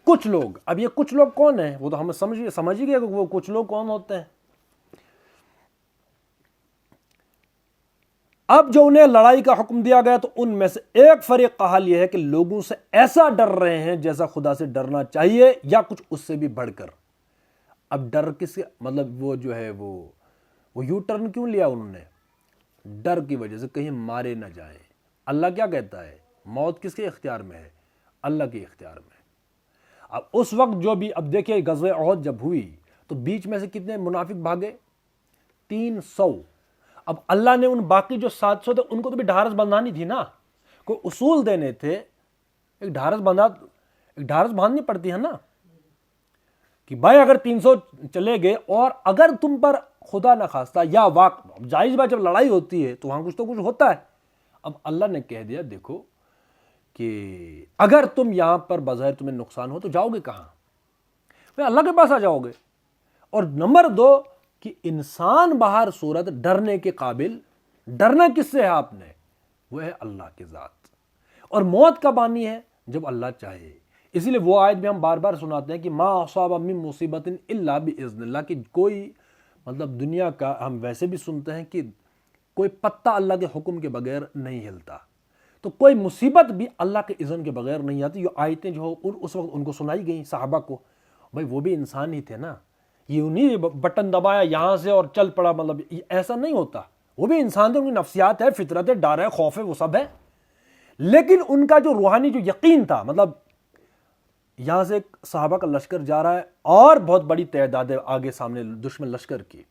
کچھ لوگ، اب یہ کچھ لوگ کون ہیں؟ وہ تو ہمیں سمجھ ہی گئے کہ وہ کچھ لوگ کون ہوتے ہیں۔ اب جو انہیں لڑائی کا حکم دیا گیا تو ان میں سے ایک فریق کا حال یہ ہے کہ لوگوں سے ایسا ڈر رہے ہیں جیسا خدا سے ڈرنا چاہیے یا کچھ اس سے بھی بڑھ کر۔ اب ڈر کس کے مطلب وہ جو ہے وہ یو ٹرن کیوں لیا انہوں نے؟ ڈر کی وجہ سے کہیں مارے نہ جائیں۔ اللہ کیا کہتا ہے؟ موت کس کے اختیار میں ہے؟ اللہ کے اختیار میں۔ اب اس وقت جو بھی، اب دیکھیں غزوہ احد جب ہوئی تو بیچ میں سے کتنے منافق بھاگے؟ 300۔ اب اللہ نے ان باقی جو 700 تھے ان کو تو بھی ڈھارس بندھانی تھی نا، کوئی اصول دینے تھے، ایک ڈھارس باندھنی پڑتی ہے نا کہ بھائی اگر 300 چلے گئے اور اگر تم پر خدا نہ خواستہ یا جائز بات، جب لڑائی ہوتی ہے تو وہاں کچھ تو کچھ ہوتا ہے۔ اب اللہ نے کہہ دیا دیکھو کہ اگر تم یہاں پر بظاہر تمہیں نقصان ہو تو جاؤ گے کہاں؟ میں اللہ کے پاس آ جاؤ گے۔ اور نمبر 2 کہ انسان باہر صورت ڈرنے کے قابل، ڈرنا کس سے ہے آپ نے؟ وہ ہے اللہ کی ذات، اور موت کب آنی ہے؟ جب اللہ چاہے۔ اسی لیے وہ آیت بھی ہم بار بار سناتے ہیں کہ ما اصاب من مصیبت الا باذن اللہ، کہ کوئی مطلب دنیا کا ہم ویسے بھی سنتے ہیں کہ کوئی پتہ اللہ کے حکم کے بغیر نہیں ہلتا، تو کوئی مصیبت بھی اللہ کے اذن کے بغیر نہیں آتی۔ یہ آیتیں جو اس وقت ان کو سنائی گئیں صحابہ کو، بھائی وہ بھی انسان ہی تھے نا، یہ نہیں بٹن دبایا یہاں سے اور چل پڑا، مطلب ایسا نہیں ہوتا، وہ بھی انسان تھے، ان کی نفسیات ہے، فطرت ہے، ڈر ہے، خوف ہے، وہ سب ہے، لیکن ان کا جو روحانی جو یقین تھا، مطلب یہاں سے ایک صحابہ کا لشکر جا رہا ہے اور بہت بڑی تعداد ہے آگے سامنے دشمن لشکر کی،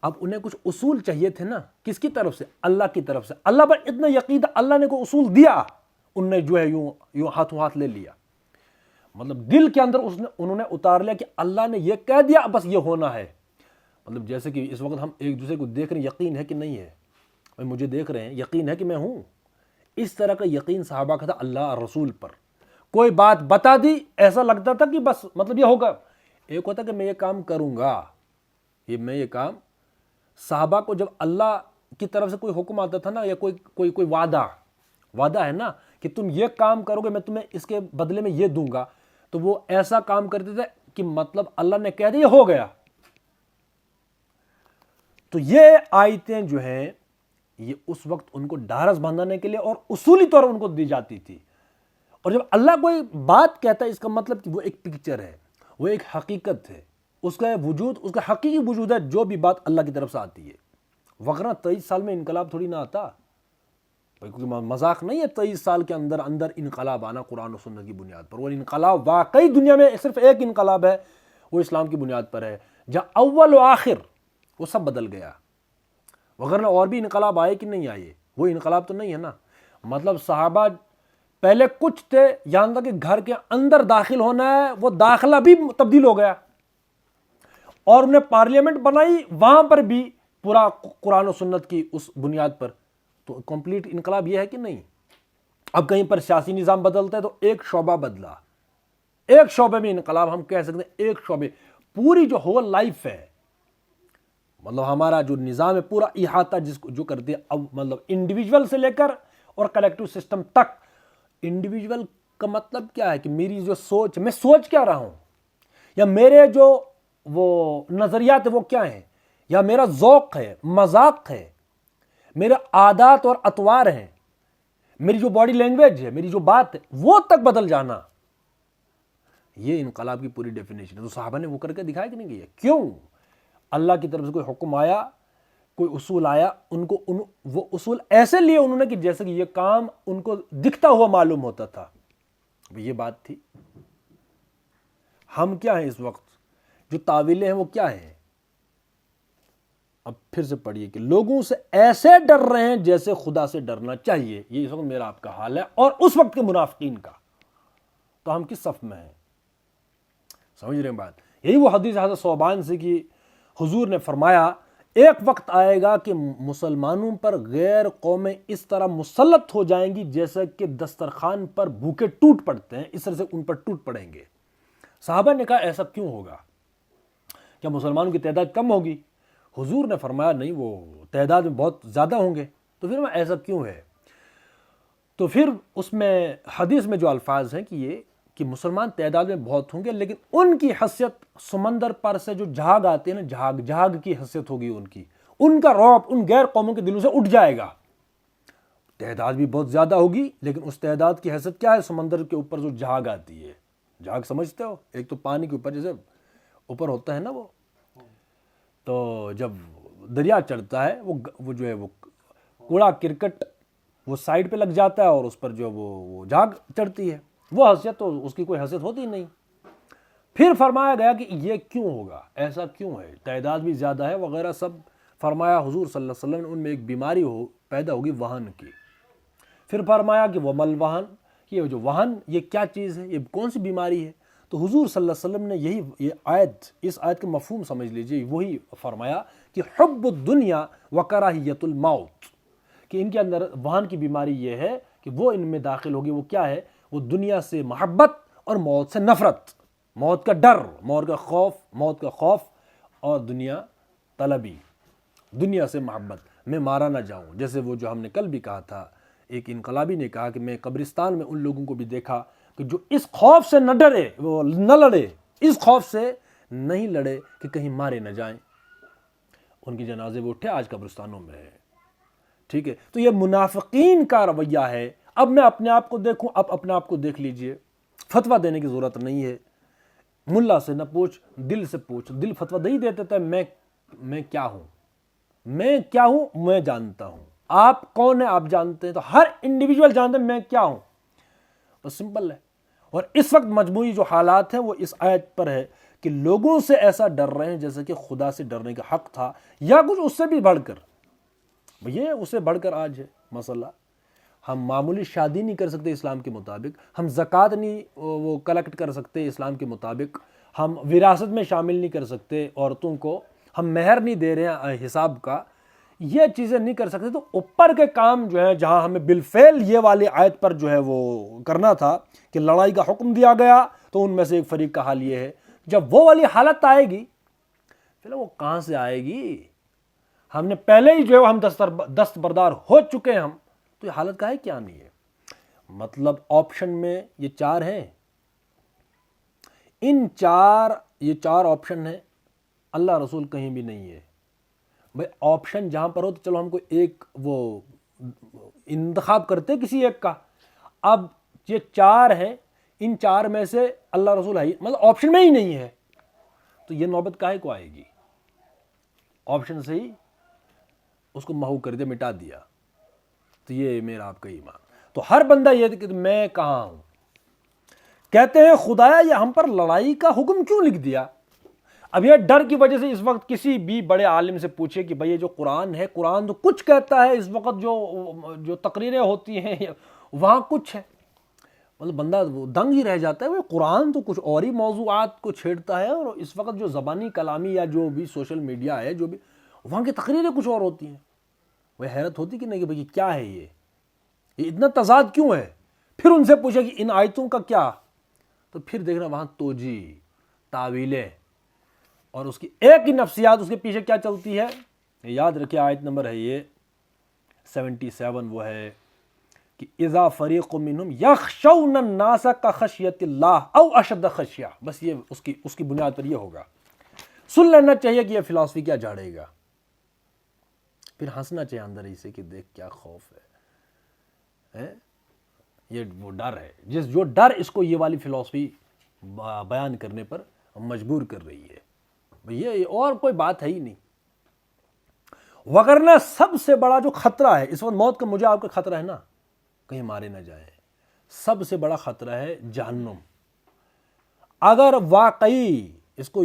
اب انہیں کچھ اصول چاہیے تھے نا، کس کی طرف سے؟ اللہ کی طرف سے۔ اللہ پر اتنا یقین تھا، اللہ نے کوئی اصول دیا، ان نے جو ہے یوں ہاتھوں ہاتھ لے لیا، مطلب دل کے اندر انہوں نے اتار لیا کہ اللہ نے یہ کہہ دیا بس یہ ہونا ہے۔ مطلب جیسے کہ اس وقت ہم ایک دوسرے کو دیکھ رہے ہیں، یقین ہے کہ نہیں ہے؟ بھائی مجھے دیکھ رہے ہیں، یقین ہے کہ میں ہوں؟ اس طرح کا یقین صحابہ کا تھا اللہ اور رسول پر۔ کوئی بات بتا دی، ایسا لگتا تھا کہ بس مطلب یہ ہوگا۔ ایک ہوتا کہ میں یہ کام کروں گا، میں یہ کام، صحابہ کو جب اللہ کی طرف سے کوئی حکم آتا تھا نا، یا کوئی وعدہ ہے نا کہ تم یہ کام کرو گے میں تمہیں اس کے بدلے میں یہ دوں گا، تو وہ ایسا کام کرتے تھے کہ مطلب اللہ نے کہہ دیا ہو گیا۔ تو یہ آیتیں جو ہیں یہ اس وقت ان کو ڈھارس باندھنے کے لیے اور اصولی طور پر ان کو دی جاتی تھی۔ اور جب اللہ کوئی بات کہتا ہے اس کا مطلب کہ وہ ایک پکچر ہے، وہ ایک حقیقت ہے، اس کا وجود، اس کا حقیقی وجود ہے جو بھی بات اللہ کی طرف سے آتی ہے، وغیرہ 23 سال میں انقلاب تھوڑی نہ آتا، کوئی مذاق نہیں ہے 23 سال کے اندر انقلاب آنا قرآن و سنت کی بنیاد پر۔ وہ انقلاب واقعی دنیا میں صرف ایک انقلاب ہے، وہ اسلام کی بنیاد پر ہے، جہاں اول و آخر وہ سب بدل گیا، وغیرہ اور بھی انقلاب آئے کہ نہیں آئے، وہ انقلاب تو نہیں ہے نا۔ مطلب صحابہ پہلے کچھ تھے، یہاں تک کہ گھر کے اندر داخل ہونا ہے وہ داخلہ بھی تبدیل ہو گیا، اور انہیں پارلیمنٹ بنائی، وہاں پر بھی پورا قرآن و سنت کی اس بنیاد پر۔ تو کمپلیٹ انقلاب یہ ہے کہ نہیں؟ اب کہیں پر سیاسی نظام بدلتا ہے تو ایک شعبہ بدلا، ایک شعبے میں انقلاب، ہم کہہ سکتے ہیں ایک شعبے، پوری جو ہول لائف ہے، مطلب ہمارا جو نظام ہے پورا احاطہ جس کو جو کرتے ہیں، اب مطلب انڈیویجول سے لے کر اور کلیکٹیو سسٹم تک۔ انڈیویجول کا مطلب کیا ہے کہ میری جو سوچ، میں سوچ کیا رہا ہوں، یا میرے جو وہ نظریات ہیں وہ کیا ہیں، یا میرا ذوق ہے، مذاق ہے، میرے عادات اور اطوار ہیں، میری جو باڈی لینگویج ہے، میری جو بات ہے، وہ تک بدل جانا، یہ انقلاب کی پوری ڈیفینیشن ہے۔ تو صحابہ نے وہ کر کے دکھایا کہ نہیں کیا؟ کیوں؟ اللہ کی طرف سے کوئی حکم آیا، کوئی اصول آیا، وہ اصول ایسے لیے انہوں نے کہ جیسے کہ یہ کام ان کو دکھتا ہوا معلوم ہوتا تھا۔ یہ بات تھی۔ ہم کیا ہیں اس وقت؟ جو تعویلیں ہیں وہ کیا ہیں؟ اب پھر سے پڑھیے کہ لوگوں سے ایسے ڈر رہے ہیں جیسے خدا سے ڈرنا چاہیے۔ یہ اس وقت میرا آپ کا حال ہے اور اس وقت کے منافقین کا۔ تو ہم کس صف میں ہیں؟ سمجھ رہے ہیں بات؟ یہی وہ حدیث حضرت ثوبان سے کہ حضور نے فرمایا ایک وقت آئے گا کہ مسلمانوں پر غیر قومیں اس طرح مسلط ہو جائیں گی جیسے کہ دسترخوان پر بھوکے ٹوٹ پڑتے ہیں، اس طرح سے ان پر ٹوٹ پڑیں گے۔ صحابہ نے کہا ایسا کیوں ہوگا؟ کیا مسلمانوں کی تعداد کم ہوگی؟ حضور نے فرمایا نہیں، وہ تعداد میں بہت زیادہ ہوں گے۔ تو پھر ایسا کیوں ہے؟ تو پھر اس میں حدیث میں جو الفاظ ہیں کہ یہ کہ مسلمان تعداد میں بہت ہوں گے لیکن ان کی حیثیت سمندر پر سے جو جھاگ آتے ہیں نا، جھاگ کی حیثیت ہوگی ان کا رعب ان غیر قوموں کے دلوں سے اٹھ جائے گا۔ تعداد بھی بہت زیادہ ہوگی لیکن اس تعداد کی حیثیت کیا ہے؟ سمندر کے اوپر جو جھاگ آتی ہے، جھاگ سمجھتے ہو؟ ایک تو پانی کے اوپر جیسے اوپر ہوتا ہے نا، وہ تو جب دریا چڑھتا ہے وہ جو ہے وہ کوڑا کرکٹ وہ سائڈ پہ لگ جاتا ہے اور اس پر جو وہ جھاگ چڑھتی ہے، وہ حیثیت تو اس کی کوئی حیثیت ہوتی نہیں۔ پھر فرمایا گیا کہ یہ کیوں ہوگا، ایسا کیوں ہے، تعداد بھی زیادہ ہے وغیرہ سب۔ فرمایا حضور صلی اللہ علیہ وسلم نے ان میں ایک بیماری پیدا ہوگی وہن کی۔ پھر فرمایا کہ ومل وہن، یہ جو وہن یہ کیا چیز ہے، یہ کون سی بیماری ہے؟ تو حضور صلی اللہ علیہ وسلم نے اس آیت کا مفہوم سمجھ لیجئے، وہی فرمایا کہ حب الدنیا وکراہیت الموت، کہ ان کے اندر وہن کی بیماری یہ ہے کہ وہ ان میں داخل ہوگی۔ وہ کیا ہے؟ وہ دنیا سے محبت اور موت سے نفرت، موت کا ڈر، موت کا خوف اور دنیا طلبی، دنیا سے محبت، میں مارا نہ جاؤں۔ جیسے وہ جو ہم نے کل بھی کہا تھا، ایک انقلابی نے کہا کہ میں قبرستان میں ان لوگوں کو بھی دیکھا کہ جو اس خوف سے نہ ڈرے، وہ نہ لڑے، اس خوف سے نہیں لڑے کہ کہیں مارے نہ جائیں۔ ان کے جنازے وہ اٹھے آج قبرستانوں میں ہیں۔ ٹھیک ہے، تو یہ منافقین کا رویہ ہے۔ اب میں اپنے آپ کو دیکھوں، اب اپنے آپ کو دیکھ لیجئے، فتویٰ دینے کی ضرورت نہیں ہے۔ ملا سے نہ پوچھ، دل سے پوچھ۔ دل فتویٰ نہیں دیتا تھا میں کیا ہوں، میں جانتا ہوں۔ آپ کون ہیں آپ جانتے ہیں، تو ہر انڈیویجول جانتے ہیں میں کیا ہوں، بس سمپل ہے۔ اور اس وقت مجموعی جو حالات ہیں وہ اس آیت پر ہے کہ لوگوں سے ایسا ڈر رہے ہیں جیسے کہ خدا سے ڈرنے کا حق تھا، یا کچھ اس سے بھی بڑھ کر۔ یہ اسے بڑھ کر آج ہے مسئلہ۔ ہم معمولی شادی نہیں کر سکتے اسلام کے مطابق، ہم زکوٰۃ نہیں وہ کلیکٹ کر سکتے اسلام کے مطابق، ہم وراثت میں شامل نہیں کر سکتے عورتوں کو، ہم مہر نہیں دے رہے ہیں حساب کا، یہ چیزیں نہیں کر سکتے۔ تو اوپر کے کام جو ہے جہاں ہمیں بالفعل یہ والی آیت پر جو ہے وہ کرنا تھا کہ لڑائی کا حکم دیا گیا، تو ان میں سے ایک فریق کا حال یہ ہے جب وہ والی حالت آئے گی، پھر وہ کہاں سے آئے گی؟ ہم نے پہلے ہی جو ہے ہم دستبردار ہو چکے ہیں، ہم تو یہ حالت کا ہے کیا نہیں ہے؟ مطلب آپشن میں یہ چار ہیں، یہ چار آپشن ہیں، اللہ رسول کہیں بھی نہیں ہے۔ بھئی آپشن جہاں پر ہو تو چلو ہم کو ایک وہ انتخاب کرتے کسی ایک کا، اب یہ چار ہیں، ان چار میں سے اللہ رسول ہے مطلب آپشن میں ہی نہیں ہے، تو یہ نوبت کاہے کو آئے گی؟ آپشن سے ہی اس کو محو کر دیا، مٹا دیا۔ تو یہ میرا آپ کا ایمان۔ تو ہر بندہ یہ کہ میں کہاں ہوں؟ کہتے ہیں خدایا یہ ہم پر لڑائی کا حکم کیوں لکھ دیا؟ اب یہ ڈر کی وجہ سے اس وقت کسی بھی بڑے عالم سے پوچھے کہ بھئی یہ جو قرآن ہے، قرآن تو کچھ کہتا ہے، اس وقت جو تقریریں ہوتی ہیں وہاں کچھ ہے، مطلب بندہ دنگ ہی رہ جاتا ہے۔ وہ قرآن تو کچھ اور ہی موضوعات کو چھیڑتا ہے، اور اس وقت جو زبانی کلامی یا جو بھی سوشل میڈیا ہے، جو بھی وہاں کی تقریریں کچھ اور ہوتی ہیں۔ وہ حیرت ہوتی کہ نہیں کہ بھئی کیا ہے یہ اتنا تضاد کیوں ہے؟ پھر ان سے پوچھا کہ ان آیتوں کا کیا، تو پھر دیکھنا وہاں توجی، تعویلیں، اور اس کی ایک ہی نفسیات اس کے پیچھے کیا چلتی ہے. یاد رکھیں آیت نمبر ہے یہ 77، وہ ہے کہ اذا فریق منہم یخشون الناس کخشیۃ اللہ او اشد خشیہ. بس یہ اس کی بنیاد پر یہ ہوگا. سن لینا چاہیے کہ یہ فلسفی کیا جھاڑے گا، پھر ہنسنا چاہیے اندر ہی سے کہ دیکھ کیا خوف ہے. یہ وہ ڈر ہے، جو ڈر اس کو یہ والی فلسفی بیان کرنے پر مجبور کر رہی ہے. یہ اور کوئی بات ہے ہی نہیں. وگرنہ سب سے بڑا جو خطرہ ہے اس وقت موت کا، مجھے آپ کا خطرہ ہے نا کہیں مارے نہ جائیں، سب سے بڑا خطرہ ہے جہنم. اگر واقعی، اس کو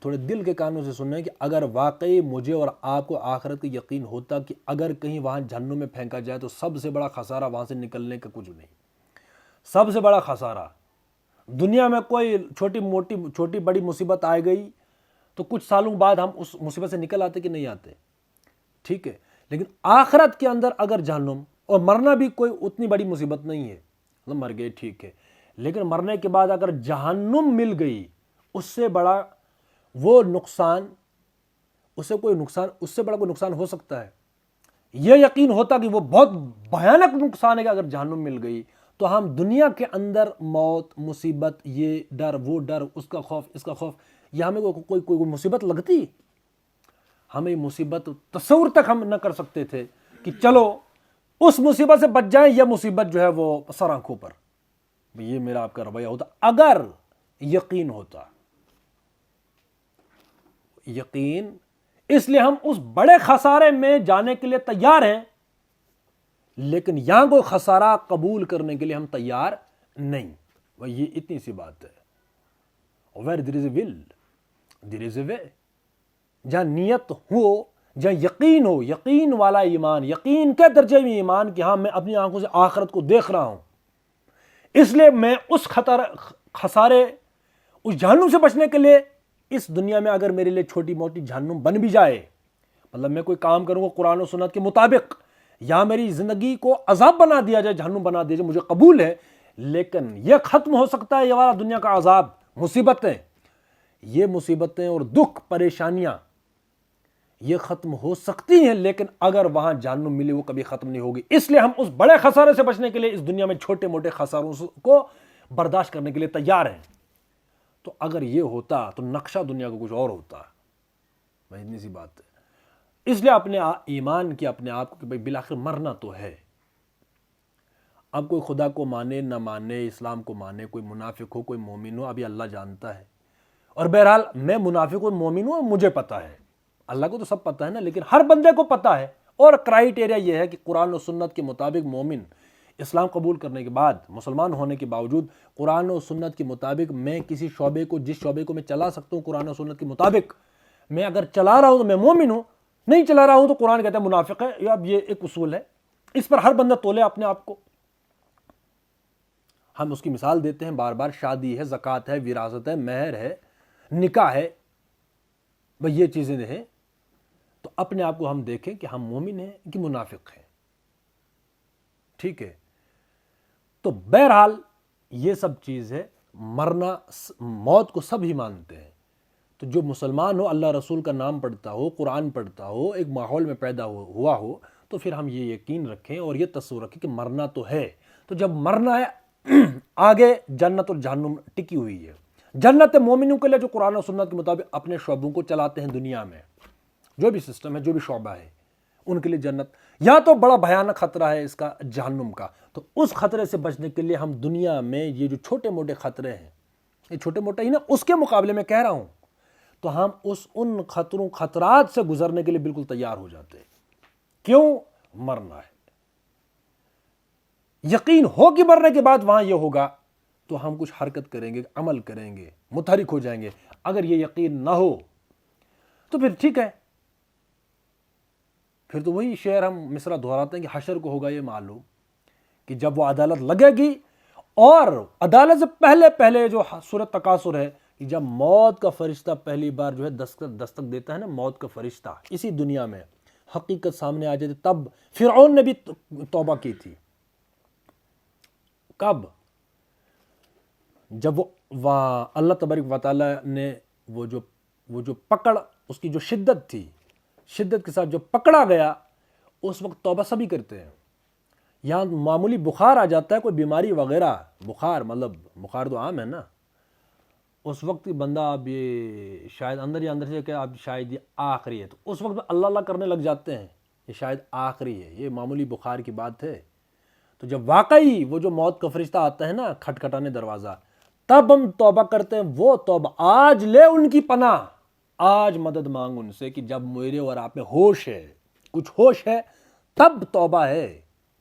تھوڑے دل کے کانوں سے سننا ہے، کہ اگر واقعی مجھے اور آپ کو آخرت کا یقین ہوتا کہ اگر کہیں وہاں جہنم میں پھینکا جائے تو سب سے بڑا خسارہ وہاں سے نکلنے کا کچھ نہیں. سب سے بڑا خسارہ دنیا میں کوئی چھوٹی بڑی مصیبت آ گئی تو کچھ سالوں بعد ہم اس مصیبت سے نکل آتے کہ نہیں آتے، ٹھیک ہے. لیکن آخرت کے اندر اگر جہنم، اور مرنا بھی کوئی اتنی بڑی مصیبت نہیں ہے، مر گئے ٹھیک ہے، لیکن مرنے کے بعد اگر جہنم مل گئی اس سے بڑا وہ نقصان، اس سے بڑا کوئی نقصان ہو سکتا ہے. یہ یقین ہوتا کہ وہ بہت بھیانک نقصان ہے کہ اگر جہنم مل گئی تو ہم دنیا کے اندر موت، مصیبت، یہ ڈر، وہ ڈر، اس کا خوف، اس کا خوف، یہ ہمیں کوئی مصیبت لگتی؟ ہمیں مصیبت تصور تک ہم نہ کر سکتے تھے کہ چلو اس مصیبت سے بچ جائیں، یہ مصیبت جو ہے وہ سر آنکھوں پر. یہ میرا آپ کا رویہ ہوتا اگر یقین ہوتا. یقین، اس لیے ہم اس بڑے خسارے میں جانے کے لیے تیار ہیں، لیکن یہاں کوئی خسارہ قبول کرنے کے لیے ہم تیار نہیں. یہ اتنی سی بات ہے. Where there is a will, there is a way. جہاں نیت ہو، جہاں یقین ہو، یقین والا ایمان، یقین کے درجے میں ایمان کہ ہاں میں اپنی آنکھوں سے آخرت کو دیکھ رہا ہوں، اس لیے میں اس خسارے، اس جہنم سے بچنے کے لیے اس دنیا میں اگر میرے لیے چھوٹی موٹی جہنم بن بھی جائے، مطلب میں کوئی کام کروں گا قرآن و سنت کے مطابق، یا میری زندگی کو عذاب بنا دیا جائے، جہنم بنا دیا جائے، مجھے قبول ہے، لیکن یہ ختم ہو سکتا ہے یہ والا دنیا کا عذاب، مصیبتیں، یہ مصیبتیں اور دکھ، پریشانیاں یہ ختم ہو سکتی ہیں، لیکن اگر وہاں جہنم ملی وہ کبھی ختم نہیں ہوگی. اس لیے ہم اس بڑے خسارے سے بچنے کے لیے اس دنیا میں چھوٹے موٹے خساروں کو برداشت کرنے کے لیے تیار ہیں. تو اگر یہ ہوتا تو نقشہ دنیا کا کچھ اور ہوتا. اتنی سی بات ہے. اس لیے اپنے ایمان کی، اپنے آپ کو کہ بالآخر مرنا تو ہے. اب کوئی خدا کو مانے نہ مانے، اسلام کو مانے، کوئی منافق ہو کوئی مومن ہو، ابھی اللہ جانتا ہے. اور بہرحال میں منافق ہوں مومن ہوں، مجھے پتا ہے، اللہ کو تو سب پتا ہے نا، لیکن ہر بندے کو پتا ہے. اور کرائیٹیریا یہ ہے کہ قرآن و سنت کے مطابق مومن اسلام قبول کرنے کے بعد، مسلمان ہونے کے باوجود، قرآن و سنت کے مطابق میں کسی شعبے کو، جس شعبے کو میں چلا سکتا ہوں قرآن و سنت کے مطابق، میں اگر چلا رہا ہوں تو میں مومن ہوں، نہیں چلا رہا ہوں تو قرآن کہتا ہے منافق ہے. اب یہ ایک اصول ہے، اس پر ہر بندہ تولے اپنے آپ کو. ہم اس کی مثال دیتے ہیں بار بار، شادی ہے، زکوٰۃ ہے، وراثت ہے، مہر ہے، نکاح ہے، بھئی یہ چیزیں ہیں. تو اپنے آپ کو ہم دیکھیں کہ ہم مومن ہیں کہ منافق ہیں. ٹھیک ہے. تو بہرحال یہ سب چیز ہے. مرنا، موت کو سب ہی مانتے ہیں. تو جو مسلمان ہو، اللہ رسول کا نام پڑھتا ہو، قرآن پڑھتا ہو، ایک ماحول میں پیدا ہوا ہو، تو پھر ہم یہ یقین رکھیں اور یہ تصور رکھیں کہ مرنا تو ہے. تو جب مرنا ہے، آگے جنت اور جہنم ٹکی ہوئی ہے. جنت مومنوں کے لیے جو قرآن و سنت کے مطابق اپنے شعبوں کو چلاتے ہیں دنیا میں، جو بھی سسٹم ہے، جو بھی شعبہ ہے، ان کے لیے جنت. یا تو بڑا بھیانک خطرہ ہے اس کا جہنم کا، تو اس خطرے سے بچنے کے لیے ہم دنیا میں یہ جو چھوٹے موٹے خطرے ہیں، یہ چھوٹے موٹے ہی نا، اس کے مقابلے میں کہہ رہا ہوں، تو ہم ان خطرات سے گزرنے کے لیے بالکل تیار ہو جاتے ہیں. کیوں؟ مرنا ہے. یقین ہو کہ مرنے کے بعد وہاں یہ ہوگا تو ہم کچھ حرکت کریں گے، عمل کریں گے، متحرک ہو جائیں گے. اگر یہ یقین نہ ہو تو پھر ٹھیک ہے، پھر تو وہی شعر ہم مصرع دہراتے ہیں کہ حشر کو ہوگا یہ معلوم کہ جب وہ عدالت لگے گی، اور عدالت سے پہلے جو صورت تکاثر ہے کہ جب موت کا فرشتہ پہلی بار جو ہے دستک دیتا ہے نا، موت کا فرشتہ اسی دنیا میں حقیقت سامنے آ جاتی. تب فرعون نے بھی توبہ کی تھی، کب؟ جب وہ اللہ تبارک و تعالیٰ نے وہ جو پکڑ، اس کی جو شدت تھی، شدت کے ساتھ جو پکڑا گیا، اس وقت توبہ سبھی کرتے ہیں۔ یہاں معمولی بخار آ جاتا ہے، کوئی بیماری وغیرہ، بخار مطلب بخار تو عام ہے نا، اس وقت بندہ اب یہ شاید اندر ہی اندر سے کہ اب شاید یہ آخری ہے، تو اس وقت اللہ اللہ کرنے لگ جاتے ہیں، یہ شاید آخری ہے، یہ معمولی بخار کی بات ہے۔ تو جب واقعی وہ جو موت کا فرشتہ آتا ہے نا کھٹکھٹانے دروازہ، تب ہم توبہ کرتے ہیں۔ وہ توبہ آج لے ان کی پناہ، آج مدد مانگ ان سے کہ جب میرے اور آپ میں ہوش ہے، کچھ ہوش ہے، تب توبہ ہے۔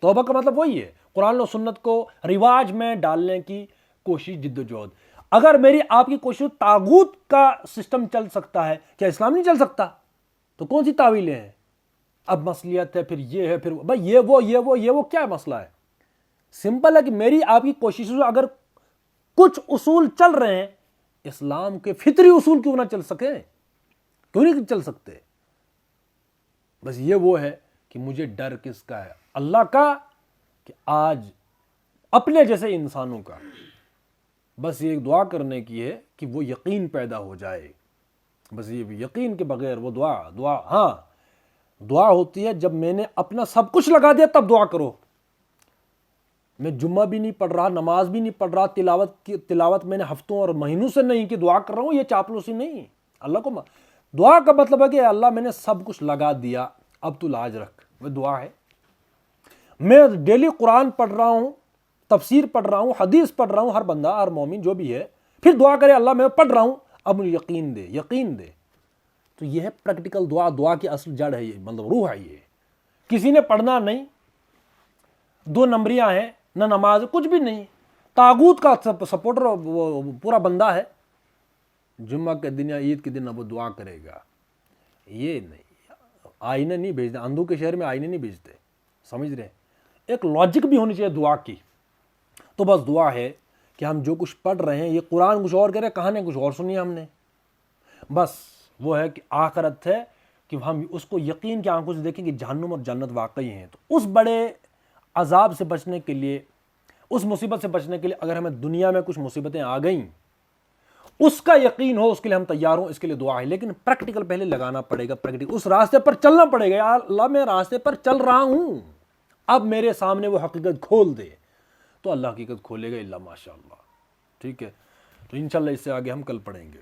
توبہ کا مطلب وہی ہے، قرآن و سنت کو رواج میں ڈالنے کی کوشش، جد و جہد۔ اگر میری آپ کی کوشش طاغوت کا سسٹم چل سکتا ہے، کیا اسلام نہیں چل سکتا؟ تو کون سی تعویلیں ہیں؟ اب مصلیت ہے، پھر یہ ہے، پھر بھائی یہ وہ کیا مسئلہ ہے؟ سمپل ہے کہ میری آپ کی کوششوں سے اگر کچھ اصول چل رہے ہیں، اسلام کے فطری اصول کیوں نہ چل سکے؟ کیوں نہیں چل سکتے؟ بس یہ وہ ہے کہ مجھے ڈر کس کا ہے؟ اللہ کا، کہ آج اپنے جیسے انسانوں کا بس یہ دعا کرنے کی ہے کہ وہ یقین پیدا ہو جائے۔ بس یہ یقین کے بغیر وہ دعا ہاں دعا ہوتی ہے جب میں نے اپنا سب کچھ لگا دیا، تب دعا کرو۔ میں جمعہ بھی نہیں پڑھ رہا، نماز بھی نہیں پڑھ رہا، تلاوت میں نے ہفتوں اور مہینوں سے نہیں کہ دعا کر رہا ہوں، یہ چاپلوسی نہیں۔ اللہ کو دعا کا مطلب ہے کہ اللہ میں نے سب کچھ لگا دیا، اب تو لاج رکھ، وہ دعا ہے۔ میں ڈیلی قرآن پڑھ رہا ہوں، تفسیر پڑھ رہا ہوں، حدیث پڑھ رہا ہوں، ہر بندہ ہر مومن جو بھی ہے، پھر دعا کرے اللہ میں پڑھ رہا ہوں، اب مجھے یقین دے۔ تو یہ ہے پریکٹیکل دعا کی اصل جڑ ہے، یہ مطلب روح ہے۔ یہ کسی نے پڑھنا نہیں، 2 نمبریاں ہیں، نہ نماز، کچھ بھی نہیں، طاغوت کا سپورٹر وہ پورا بندہ ہے، جمعہ کے دن یا عید کے دن اب وہ دعا کرے گا۔ یہ نہیں، آئینے نہیں بھیجتے، اندھو کے شہر میں آئینے نہیں بھیجتے، سمجھ رہے؟ ایک لاجک بھی ہونی چاہیے دعا کی۔ تو بس دعا ہے کہ ہم جو کچھ پڑھ رہے ہیں، یہ قرآن کچھ اور کہہ رہے ہیں، کہانی کچھ اور سنی ہم نے، بس وہ ہے کہ آخرت ہے کہ ہم اس کو یقین کی آنکھوں سے دیکھیں کہ جہنم اور جنت واقعی ہیں۔ تو اس بڑے عذاب سے بچنے کے لیے، اس مصیبت سے بچنے کے لیے، اگر ہمیں دنیا میں کچھ مصیبتیں آ گئیں، اس کا یقین ہو، اس کے لیے ہم تیار ہوں، اس کے لیے دعا ہے۔ لیکن پریکٹیکل پہلے لگانا پڑے گا، پریکٹیکل اس راستے پر چلنا پڑے گا۔ یا اللہ میں راستے پر چل رہا ہوں، اب میرے سامنے وہ حقیقت کھول دے، تو اللہ حقیقت کھولے گا، اللہ ماشاء اللہ۔ ٹھیک ہے، تو انشاءاللہ اس سے آگے ہم کل پڑھیں گے۔